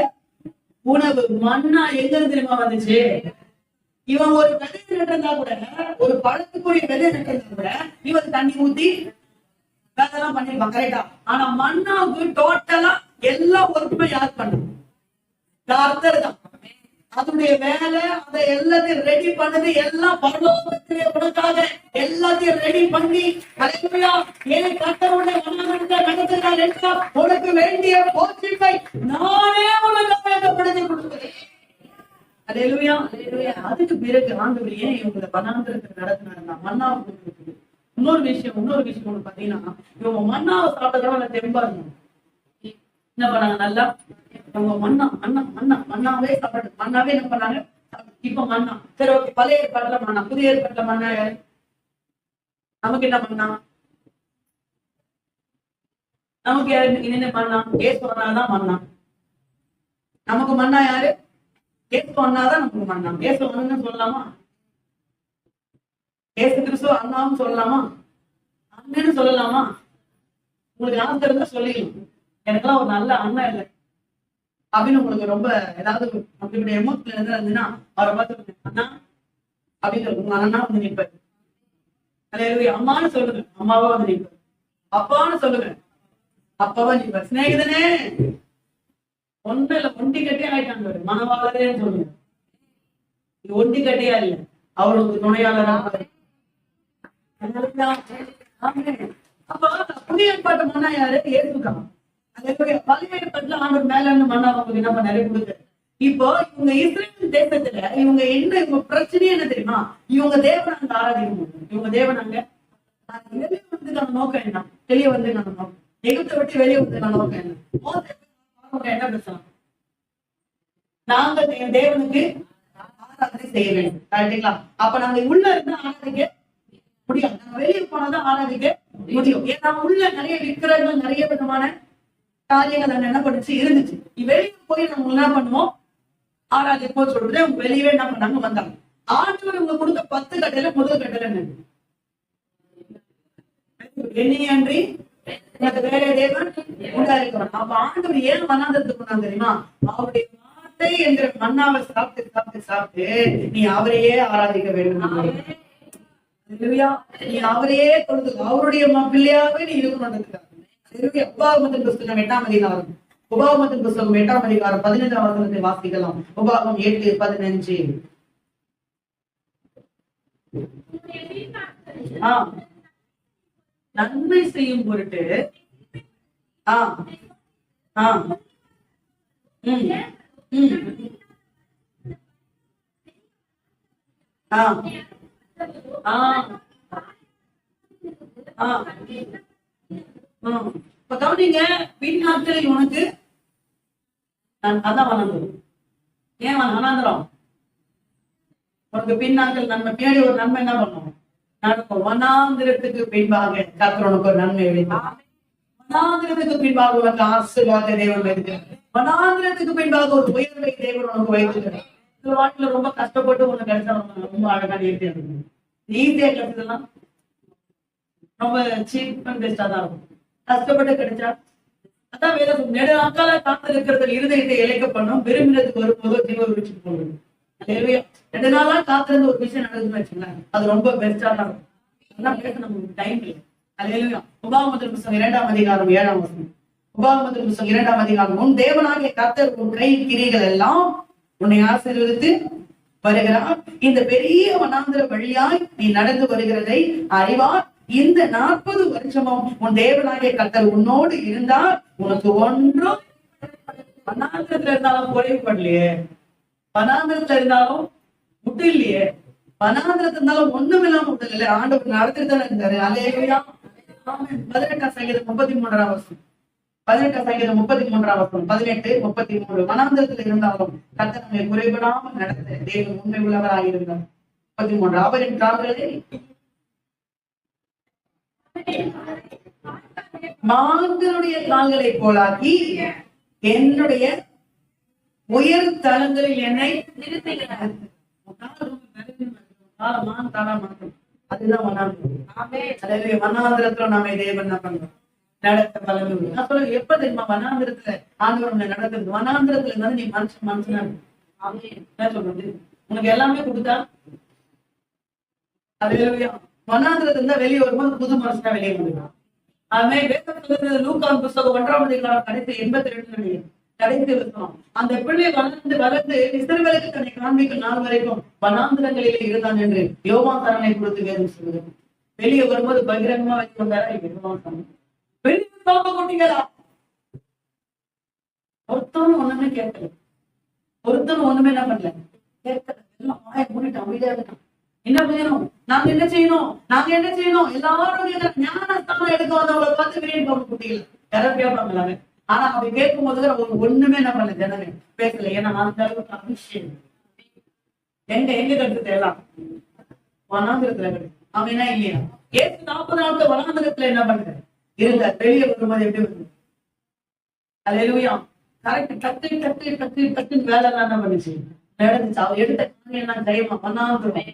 S1: உணவு. மன்னா எங்க தெரியுமா வந்துச்சு? இவன் ஒரு விதை நட்டிருந்தா கூட, ஒரு பழத்துக்குரிய விதை நட்டிருந்தா கூட இவன் தண்ணி ஊத்தி வேலைலாம் பண்ணிருப்பான், கரெக்டா? ஆனா மன்னாவுக்கு டோட்டலா எல்லா ஒர்க்குமே யார் பண்ணும்? கர்த்தர் தான். அதனுடைய வேலை அதை எல்லாத்தையும் ரெடி பண்ணது, எல்லாம் பரலோகத்திலே உனக்காக எல்லாத்தையும் ரெடி பண்ணி, அல்லேலூயா, ஏன் கர்த்தருடைய வனாந்திரத்தை நடத்துகிறார் என்றால் உனக்கு வேண்டிய போஷிப்பை நானே உனக்கு படைத்து கொடுக்கிறேன். அல்லேலூயா. அதுக்கு பிறகு ஆண்டவர் ஏன் இவங்க வனாந்திரத்தை நடத்தினாருன்னா மன்னாவை கொடுக்குது. இன்னொரு விஷயம் ஒண்ணு பாத்தீங்கன்னா, இவங்க மன்னாவை சாப்பிட்டதால தெம்பா இருந்தாங்க. என்ன பண்ணாங்க? நல்லா அவங்க மண்ணாவே சாப்பிட்டு மண்ணாவே என்ன பண்ணாங்க? இப்ப மண்ணா. சரி, ஓகே. பழைய ஏற்பாட்டுல மண்ணா, புதிய ஏற்பாட்டுல மண்ணா யாரு? நமக்கு என்ன பண்ணா? நமக்கு என்ன மண்ணா? ஏசு அண்ணாதான் மண்ணா. நமக்கு மண்ணா யாரு? ஏசு அண்ணாதான் நமக்கு மண்ணா. ஏசு அண்ணன்னு சொல்லலாமா? ஏசு கிறிஸ்துவ அண்ணாவும் சொல்லலாமா? அண்ணன்னு சொல்லலாமா? உங்களுக்கு ஆசை இருந்தா சொல்லிடலாம், எனக்கெல்லாம் ஒரு நல்ல அண்ணன் இல்லை அப்படின்னு உங்களுக்கு ரொம்ப ஏதாவது அப்படிப்பட்ட எமோஷனல் இருந்ததுன்னா அவரை பார்த்து அண்ணா அப்படின்னு உங்க அண்ணா வந்து நிற்பாரு. அல்லேலூயா. அம்மான்னு சொல்லுங்க, அம்மாவா வந்து நிற்பாரு. அப்பான்னு சொல்லுங்க, அப்பவா நீ சிநேகிதனே ஒன்றுல ஒண்டி கட்டியா ஆயிட்டாங்க மனவாளரேன்னு சொல்லுங்க. இது ஒண்டி கட்டியா இல்ல, அவளுக்கு துணையாளரா. அப்ப புதிய ஏற்பாட்டு மன்னா யாரு? ஏசுதான். அதே பழைய ஏற்பாட்டுல ஆண்டவர் மேல இருந்து மன்னா அவங்க என்ன பண்ணாரு? கொடுத்தாரு. இப்போ இவங்க இஸ்ரேல் தேசத்துல இவங்க இவங்க பிரச்சனையே என்ன தெரியுமா? இவங்க தேவனாங்க ஆராதிக்கணும். இவங்க தேவனாங்க வெளியே வந்ததுக்கான நோக்கம் என்ன? வெளியே வந்ததுக்கான நோக்கம், எகிப்தை விட்டு வெளியே வந்ததுக்கான நோக்கம் என்ன? என்ன பேசலாம்? நாங்கள் என் தேவனுக்கு ஆராதனை செய்ய வேண்டும். கரெக்டுங்களா? அப்ப நாங்க உள்ள இருந்து ஆராதிக்க முடியாது, நாங்க வெளியே போனாதான் ஆராதிக்க முடியும். ஏன்னா உள்ள நிறைய விக்கிரங்கள், நிறைய விதமான காரியங்கள் அங்க என்ன பண்ணுச்சு இருந்துச்சு. வெளியே போய் நம்ம என்ன பண்ணுவோம்? ஆராதிப்போம் சொல்றது. அவங்க வெளியவே என்ன பண்ணாங்க? வந்தாங்க. ஆண்டவர் இவங்க கொடுத்த 10 கட்டளை முதல் கட்டளை என்ன? என்னையன்றி எனக்கு வேற தேவன் உண்டாயிருக்கிறான். அப்ப ஆண்டவர் ஏன் வனாந்தரத்துக்கு போனாங்க தெரியுமா? அவருடைய வார்த்தை என்கிற மன்னாவை சாப்பிட்டு சாப்பிட்டு சாப்பிட்டு நீ அவரையே ஆராதிக்க வேண்டும். நீ அவரையே தொழுது அவருடைய பிள்ளையாவே நீ இருக்கணும்ன்றதுக்காக. உபாகமத்தின் புஸ்தகம் 8ஆம் அதிகாரம், உபாகமத்தின் புஸ்தகம் 8ஆம் அதிகாரம் 15ஆம் வசனத்தை வாசிக்கலாம். உபாகம் 8:15. நன்மை செய்யும் பொருட்டு கவனிங்க. பின் நாட்களில் உனக்கு அதான் வளர்ந்தது. ஏன் வனாந்திரம்? உனக்கு பின் நாட்கள் நன்மை, பின்னாடி ஒரு நன்மை என்ன பண்ணும்? நடக்கும். வனாந்திரத்துக்கு பின்பாக கர்த்தர் உனக்கு ஒரு நன்மை வைத்தார். வனாந்திரத்துக்கு பின்பாக உனக்கு ஆசீர்வாத தேவன் வைக்கிறார். வனாந்திரத்துக்கு பின்பாக ஒரு உயர்வை தேவன் உனக்கு வைத்திருக்கிறார். இந்த வாழ்க்கையில ரொம்ப கஷ்டப்பட்டு உனக்கு கிடைச்சா ரொம்ப அழகா நேர்த்தியா இருக்கும். ஈஸியா கிடைச்சதெல்லாம் ரொம்ப சீப் அண்ட் பெஸ்டா தான் இருக்கும். கஷ்டப்பட்டு கிடைச்சா அதான் வேலை. நெடு நாட்கால காத்து இருக்கிறது இருதயத்தை இழைக்க பண்ணும். விரும்பினதுக்கு வரும்போது ஜீவ விரிச்சு போடுது. 2 நாளா காத்திருந்து ஒரு விஷயம் நடக்குதுன்னு வச்சுங்களேன், அது ரொம்ப பெஸ்டா தான் இருக்கும். அதெல்லாம் பேச நமக்கு டைம் இல்லை. அல்லேலூயா. உபாகமத்தின் புஸ்தகம் 2ஆம் அதிகாரம் 7ஆம் வசனம். உபாகமத்தின் புஸ்தகம் 2ஆம் அதிகாரம். உன் தேவனாகிய கர்த்தர் உன் கை கிரிகள் எல்லாம் உன்னை ஆசீர்வதித்து வருகிறார். இந்த பெரிய வனாந்திர வழியாய் நீ நடந்து வருகிறதை அறிவார். இந்த 40 வருஷமும் உன் தேவனாகிய கர்த்தர் உன்னோடு இருந்தால் உனக்கு ஒன்றும் வனாந்திரத்துல இருந்தாலும் குறைவுபடலையே, வனாந்திரத்துல இருந்தாலும் முட்டு இல்லையே, வனாந்திரத்துல இருந்தாலும் ஒண்ணும் இல்லாம விடல. ஆண்டவர் நடத்திட்டு தானே இருந்தாரு. அல்லேலூயா. 18ஆம் சங்கீதம் 33ஆம் வசனம். 18ஆம் சங்கீதம் 33ஆம் வசனம். 18:33. வனாந்திரத்துல இருந்தாலும் கர்த்தர் நம்மை குறைபடாமல் நடத்த தேவன் உண்மை உள்ளவராக இருந்தார். 33. அவரின் கால்களை மான்களுடைய கால்களை போலாக்கி என்னுடைய உயர் தலங்களில் என்னை நிறுத்துகிறார். அதுதான் வனாந்திரம். வனாந்திரத்துல நாம தேவன் என்ன பண்றோம்? நடத்த பலன். நான் சொல்ல எப்ப தெரியுமா வனாந்திரத்துல ஆண்டவர் நடத்துறது? வனாந்திரத்துல இருந்தாலும் நீ மனுஷனா என்ன சொல்றது? உனக்கு எல்லாமே கொடுத்தா அது வனாந்திரத்துல இருந்தா வெளியே வரும்போது புது மனுஷனா வெளியே வந்துடும். அதுவே வேதத்துல லூக்கான் புஸ்தகம் 1ஆம் அதிகாரம் கடைசி 82 கடைசி இருக்கும். அந்த பிள்ளை வளர்ந்து வளர்ந்து இஸ்ரவேலுக்கு தன்னை காண்பிக்கும் நாள் வரைக்கும் வனாந்திரங்களிலே இருந்தான் என்று யோவான் தரனை கொடுத்து வேதம் சொல்லுது. வெளியே வரும்போது பகிரங்கமா வச்சு வந்தாரா? யோவான் தரன் வெளியே பாப்ப கொட்டீங்களா? ஒருத்தனும் ஒண்ணுமே கேட்கல. ஒருத்தனும் ஒண்ணுமே என்ன பண்ணல, கேட்கல. எல்லாம் வாயை மூடிட்டு அமைதியா இருக்கான். என்ன செய்யணும்? நாங்க என்ன செய்யணும்? நாங்க என்ன செய்யணும்? எல்லாரும் ஞானஸ்தானம் எடுக்க வந்தவங்களை பார்த்து வெளியே பாப்ப குட்டிகள் யாரும் கேட்பாங்களாங்க. ஆனா அப்படி கேட்கும் போது அவங்க ஒண்ணுமே என்ன பண்ணல, ஜனங்க பேசல. ஏன்னா அந்த அளவுக்கு அபிஷேகம் எங்க கருத்து எல்லாம் வனாந்திரத்துல கிடைக்கும். அவன் என்ன இல்லையா? ஏற்று 40 நாட்கள் வனாந்திரத்துல என்ன பண்ற இருந்த வெளியே வரும்போது எப்படி வருது? அல்லேலூயா. கரெக்ட். டக்கு டக்கு டக்கு டக்குன்னு வேலை எல்லாம் என்ன பண்ணுச்சு, நடந்துச்சு. அவ எடுத்த காரியம் தைரியமா வனாந்திரம்.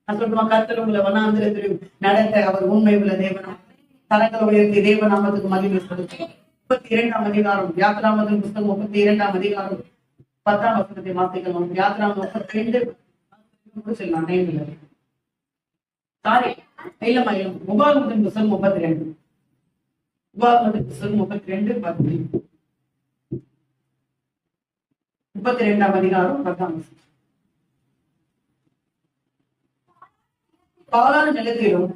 S1: நான் சொல்லுமா, கர்த்தர் உங்களை வனாந்திரத்தில் நடத்த அவர் உண்மை உள்ள தேவனா. தரங்களை உயர்த்தி தேவநாமத்துக்கு மகிமை செலுத்து. 32ஆம் அதிகாரம் யாத்ராமத்தின் புஸ்தகம் 32ஆம் அதிகாரம் 10ஆம் வசனத்தை வாசிக்கலாம். யாத்ராமம் 32 முடிச்சிடலாம். டைம் இல்லை. சாரி, இல்லம்மா இல்லம். உபாகமத்தின் புஸ்தகம் 32 உபாகமத்தின் புத்தகம் 32:10. 32ஆம் அதிகாரம் 10ஆம் வசனம். பாலான நிலத்திலும்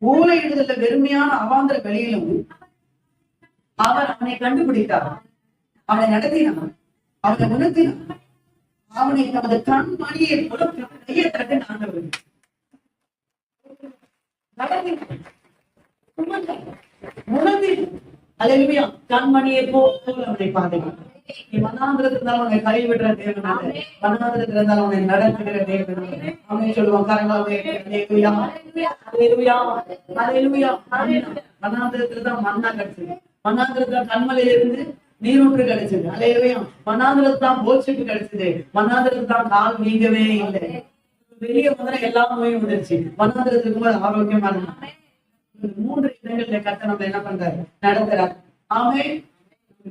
S1: ஊழையிடுதல வெறுமையான அவாந்தர வெளியிலும் அவர் அவனை கண்டுபிடித்தார், அவனை நடத்தினார், அவனை உணர்த்தினார், அவனை தமது கண் மணியை போல கையை தட்டு ஆண்டவர் அல்லேலூயா. கண்மணியை போல அவனை பாதுகாத்தார். நீ வனாந்திரத்துல இருந்தாலும் அவனை கைவிடுற தேவன் அல்ல, வனாந்திரத்துல இருந்தாலும் அவனை நடத்துகிற தேவன் அல்ல. அவனை சொல்லுவான் கரங்களாவே அல்லேலூயா, அல்லேலூயா, அல்லேலூயா. வனாந்திரத்துல தான் மன்னா கிடைச்சது, வனாந்திரத்துல கண்மலையில இருந்து நீரூற்று கிடைச்சது. அல்லேலூயா. வனாந்திரத்துல தான் போச்சுட்டு கிடைச்சது, வனாந்திரத்துல தான் கால் நீங்கவே இல்லை. வெளியே முதல்ல எல்லா நோயும் வந்துருச்சு, வனாந்திரத்துக்கு போது ஆரோக்கியமா இருந்தாங்க. 3 இடங்கள்ல கர்த்தர் நம்மள என்ன பண்றாரு, நடத்துறாரு. ஆமே.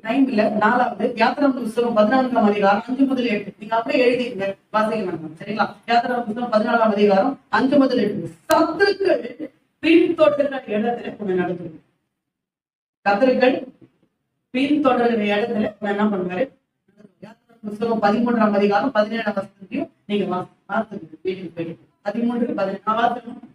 S1: டைம் இல்ல. 4வது யாத்திராகம புத்தகம் 14ஆம் அதிகாரம் 5 முதல் 8. நீங்க அப்படியே எழுதிங்க, வாசிக்க வேண்டாம், சரிங்களா? யாத்திராகம புத்தகம் 14ஆம் அதிகாரம் 5 முதல் 8. சத்துருக்கள் பின்தொடர்கிற இடத்துல உன்னை நடத்துறது. சத்துருக்கள் பின்தொடர்கிற இடத்துல உன்னை என்ன பண்றாரு? யாத்திராகம புத்தகம் 13ஆம் அதிகாரம் 17ஆம் வசனத்தையும் நீங்க வாசிங்க வீட்டுக்கு போயிட்டு. 13, 17 வாசனம்.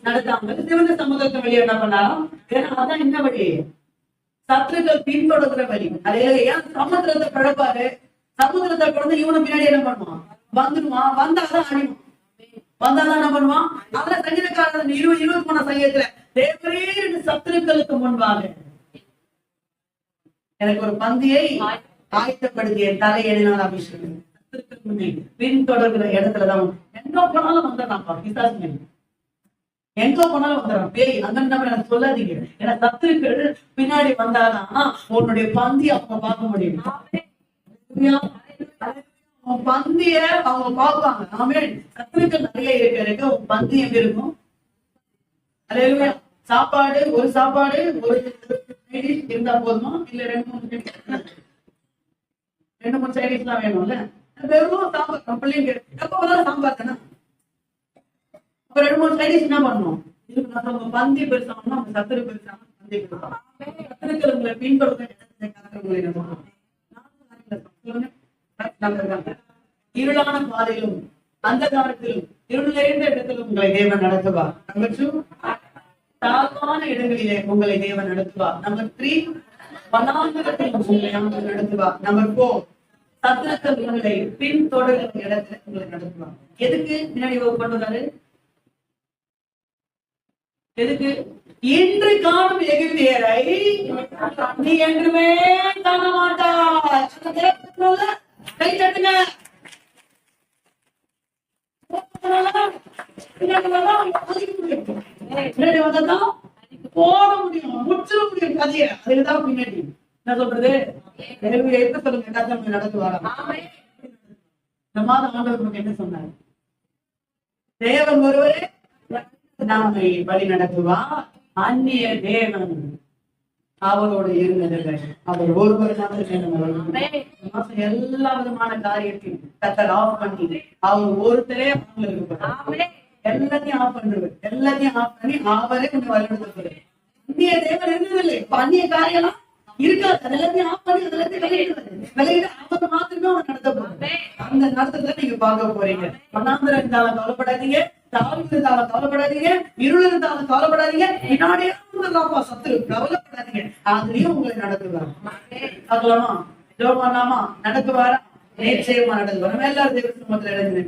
S1: நடத்தாங்க சிவந்த சமூகத்தை வெளியே என்ன பண்ணாலும், ஏன்னா அதான் என்ன வழி, சத்துருக்கள் பின்தொடர்கிற வழி. அதே ஏன் சமுத்திரத்தை பழப்பாரு, சமுத்திரத்தை குழந்தை இவனை பின்னாடி என்ன பண்ணுவான், வந்துடுவான், வந்தாதான் அழிவான், வந்தாதான் என்ன பண்ணுவான். அதுல சங்கீதக்காரன் 23 சங்கீதத்துல தேவரே என்று சத்துருக்களுக்கு முன்பாக எனக்கு ஒரு பந்தியை ஆயத்தப்படுத்திய தலையெழினால் அபிஷேகம். பின்தொடர்கிற இடத்துலதான் எங்க போனாலும் வந்துடுறான்ப்பா பிசாசு, எங்க போனாலும் வந்துடுறான் பேய். அந்த எனக்கு சொல்லாதீங்க, ஏன்னா சத்துருக்கள் பின்னாடி வந்தாதான் உன்னுடைய பந்தி அவங்க பார்க்க முடியும். உன் பந்திய அவங்க பார்ப்பாங்க. ஆமே. சத்துருக்கள் நிறைய இருக்க உன் பந்தி எங்க இருக்கும்? அல்லேலூயா. சாப்பாடு, ஒரு சாப்பாடு ஒரு இருந்தா போதுமா, இல்ல 2-3 சைடிஸ் எல்லாம் வேணும்ல? வெறும் சாம்பார். நம்ம பிள்ளைங்க எப்ப போதாலும் சாம்பார் தானே. அப்ப 2-3 சைடிஸ் என்ன பண்ணணும்? நம்ம பந்தி பெருசாகணும், நம்ம சத்துரு பெருசாகணும், பந்தி பெருசாகணும். சத்துருக்கள் உங்களை பின்படுத்த இருளான பாதையிலும் அந்த காலத்திலும் இருள் நிறைந்த இடத்திலும் உங்களை தேவன் நடத்துவார். நம்பர் 2, தாழ்வான இடங்களிலே உங்களை தேவன் நடத்துவார். நம்பர் 3, வனாந்திரத்திலும் உங்களை நடத்துவார். நம்பர் 4, சத்துருக்கள் உங்களை பின்தொடர்கிற இடத்துல உங்களை நடத்துவார். எதுக்கு பின்னாடி பண்ணுறாரு? எதுக்கு? இன்று காணும் எகிப்தியரை நீ என்றுமே காண மாட்டாய். கை தட்டுங்க. போட முடியும், முற்றிட முடியும் கதையை. அதுதான் பின்னாடி என்ன சொல்றது? சொல்லுங்க, கதை நடத்துவாரா? இந்த மாதம் ஆண்டவர் நமக்கு என்ன சொன்னார்? தேவன் ஒருவரே நம்மை வழி நடத்துவார், அந்நிய தேவன் அவரோட இருந்ததில்லை. அவர் ஒருவர் எல்லா விதமான காரியத்தையும் கத்தர் ஆஃப் பண்ணி அவர் ஒருத்தரே எல்லாத்தையும் ஆஃப் பண்றவர், எல்லாத்தையும் ஆஃப் பண்ணி அவரே கொஞ்சம் வழிநடத்துவார். அந்நிய தேவன் இருந்ததில்லை, அந்நிய காரியம் இருக்காது. அது எல்லாத்தையும் ஆஃப் பண்ணி அது எல்லாத்தையும் விளையிட்டு அவர் மாத்திரமே அவர் நடத்த போறாரு. அந்த நடத்தத்தை நீங்க பார்க்க போறீங்க. வனாந்திரம் இருந்தாலும் கவலைப்படாதீங்க, தாழ்வு இருந்தாலும் கவலைப்படாதீங்க, இருள் இருந்தாலும் கவலைப்படாதீங்க, பின்னாடியே சத்துரு கவலைப்படாதீங்க, அதுலயும் உங்களை நடத்துவார். பார்க்கலாமா? ஜோமாலாமா? நடத்துவாரா? நிச்சயமா நடத்துவார். நம்ம எல்லாரும் தேவ சமூகத்துல எழுதி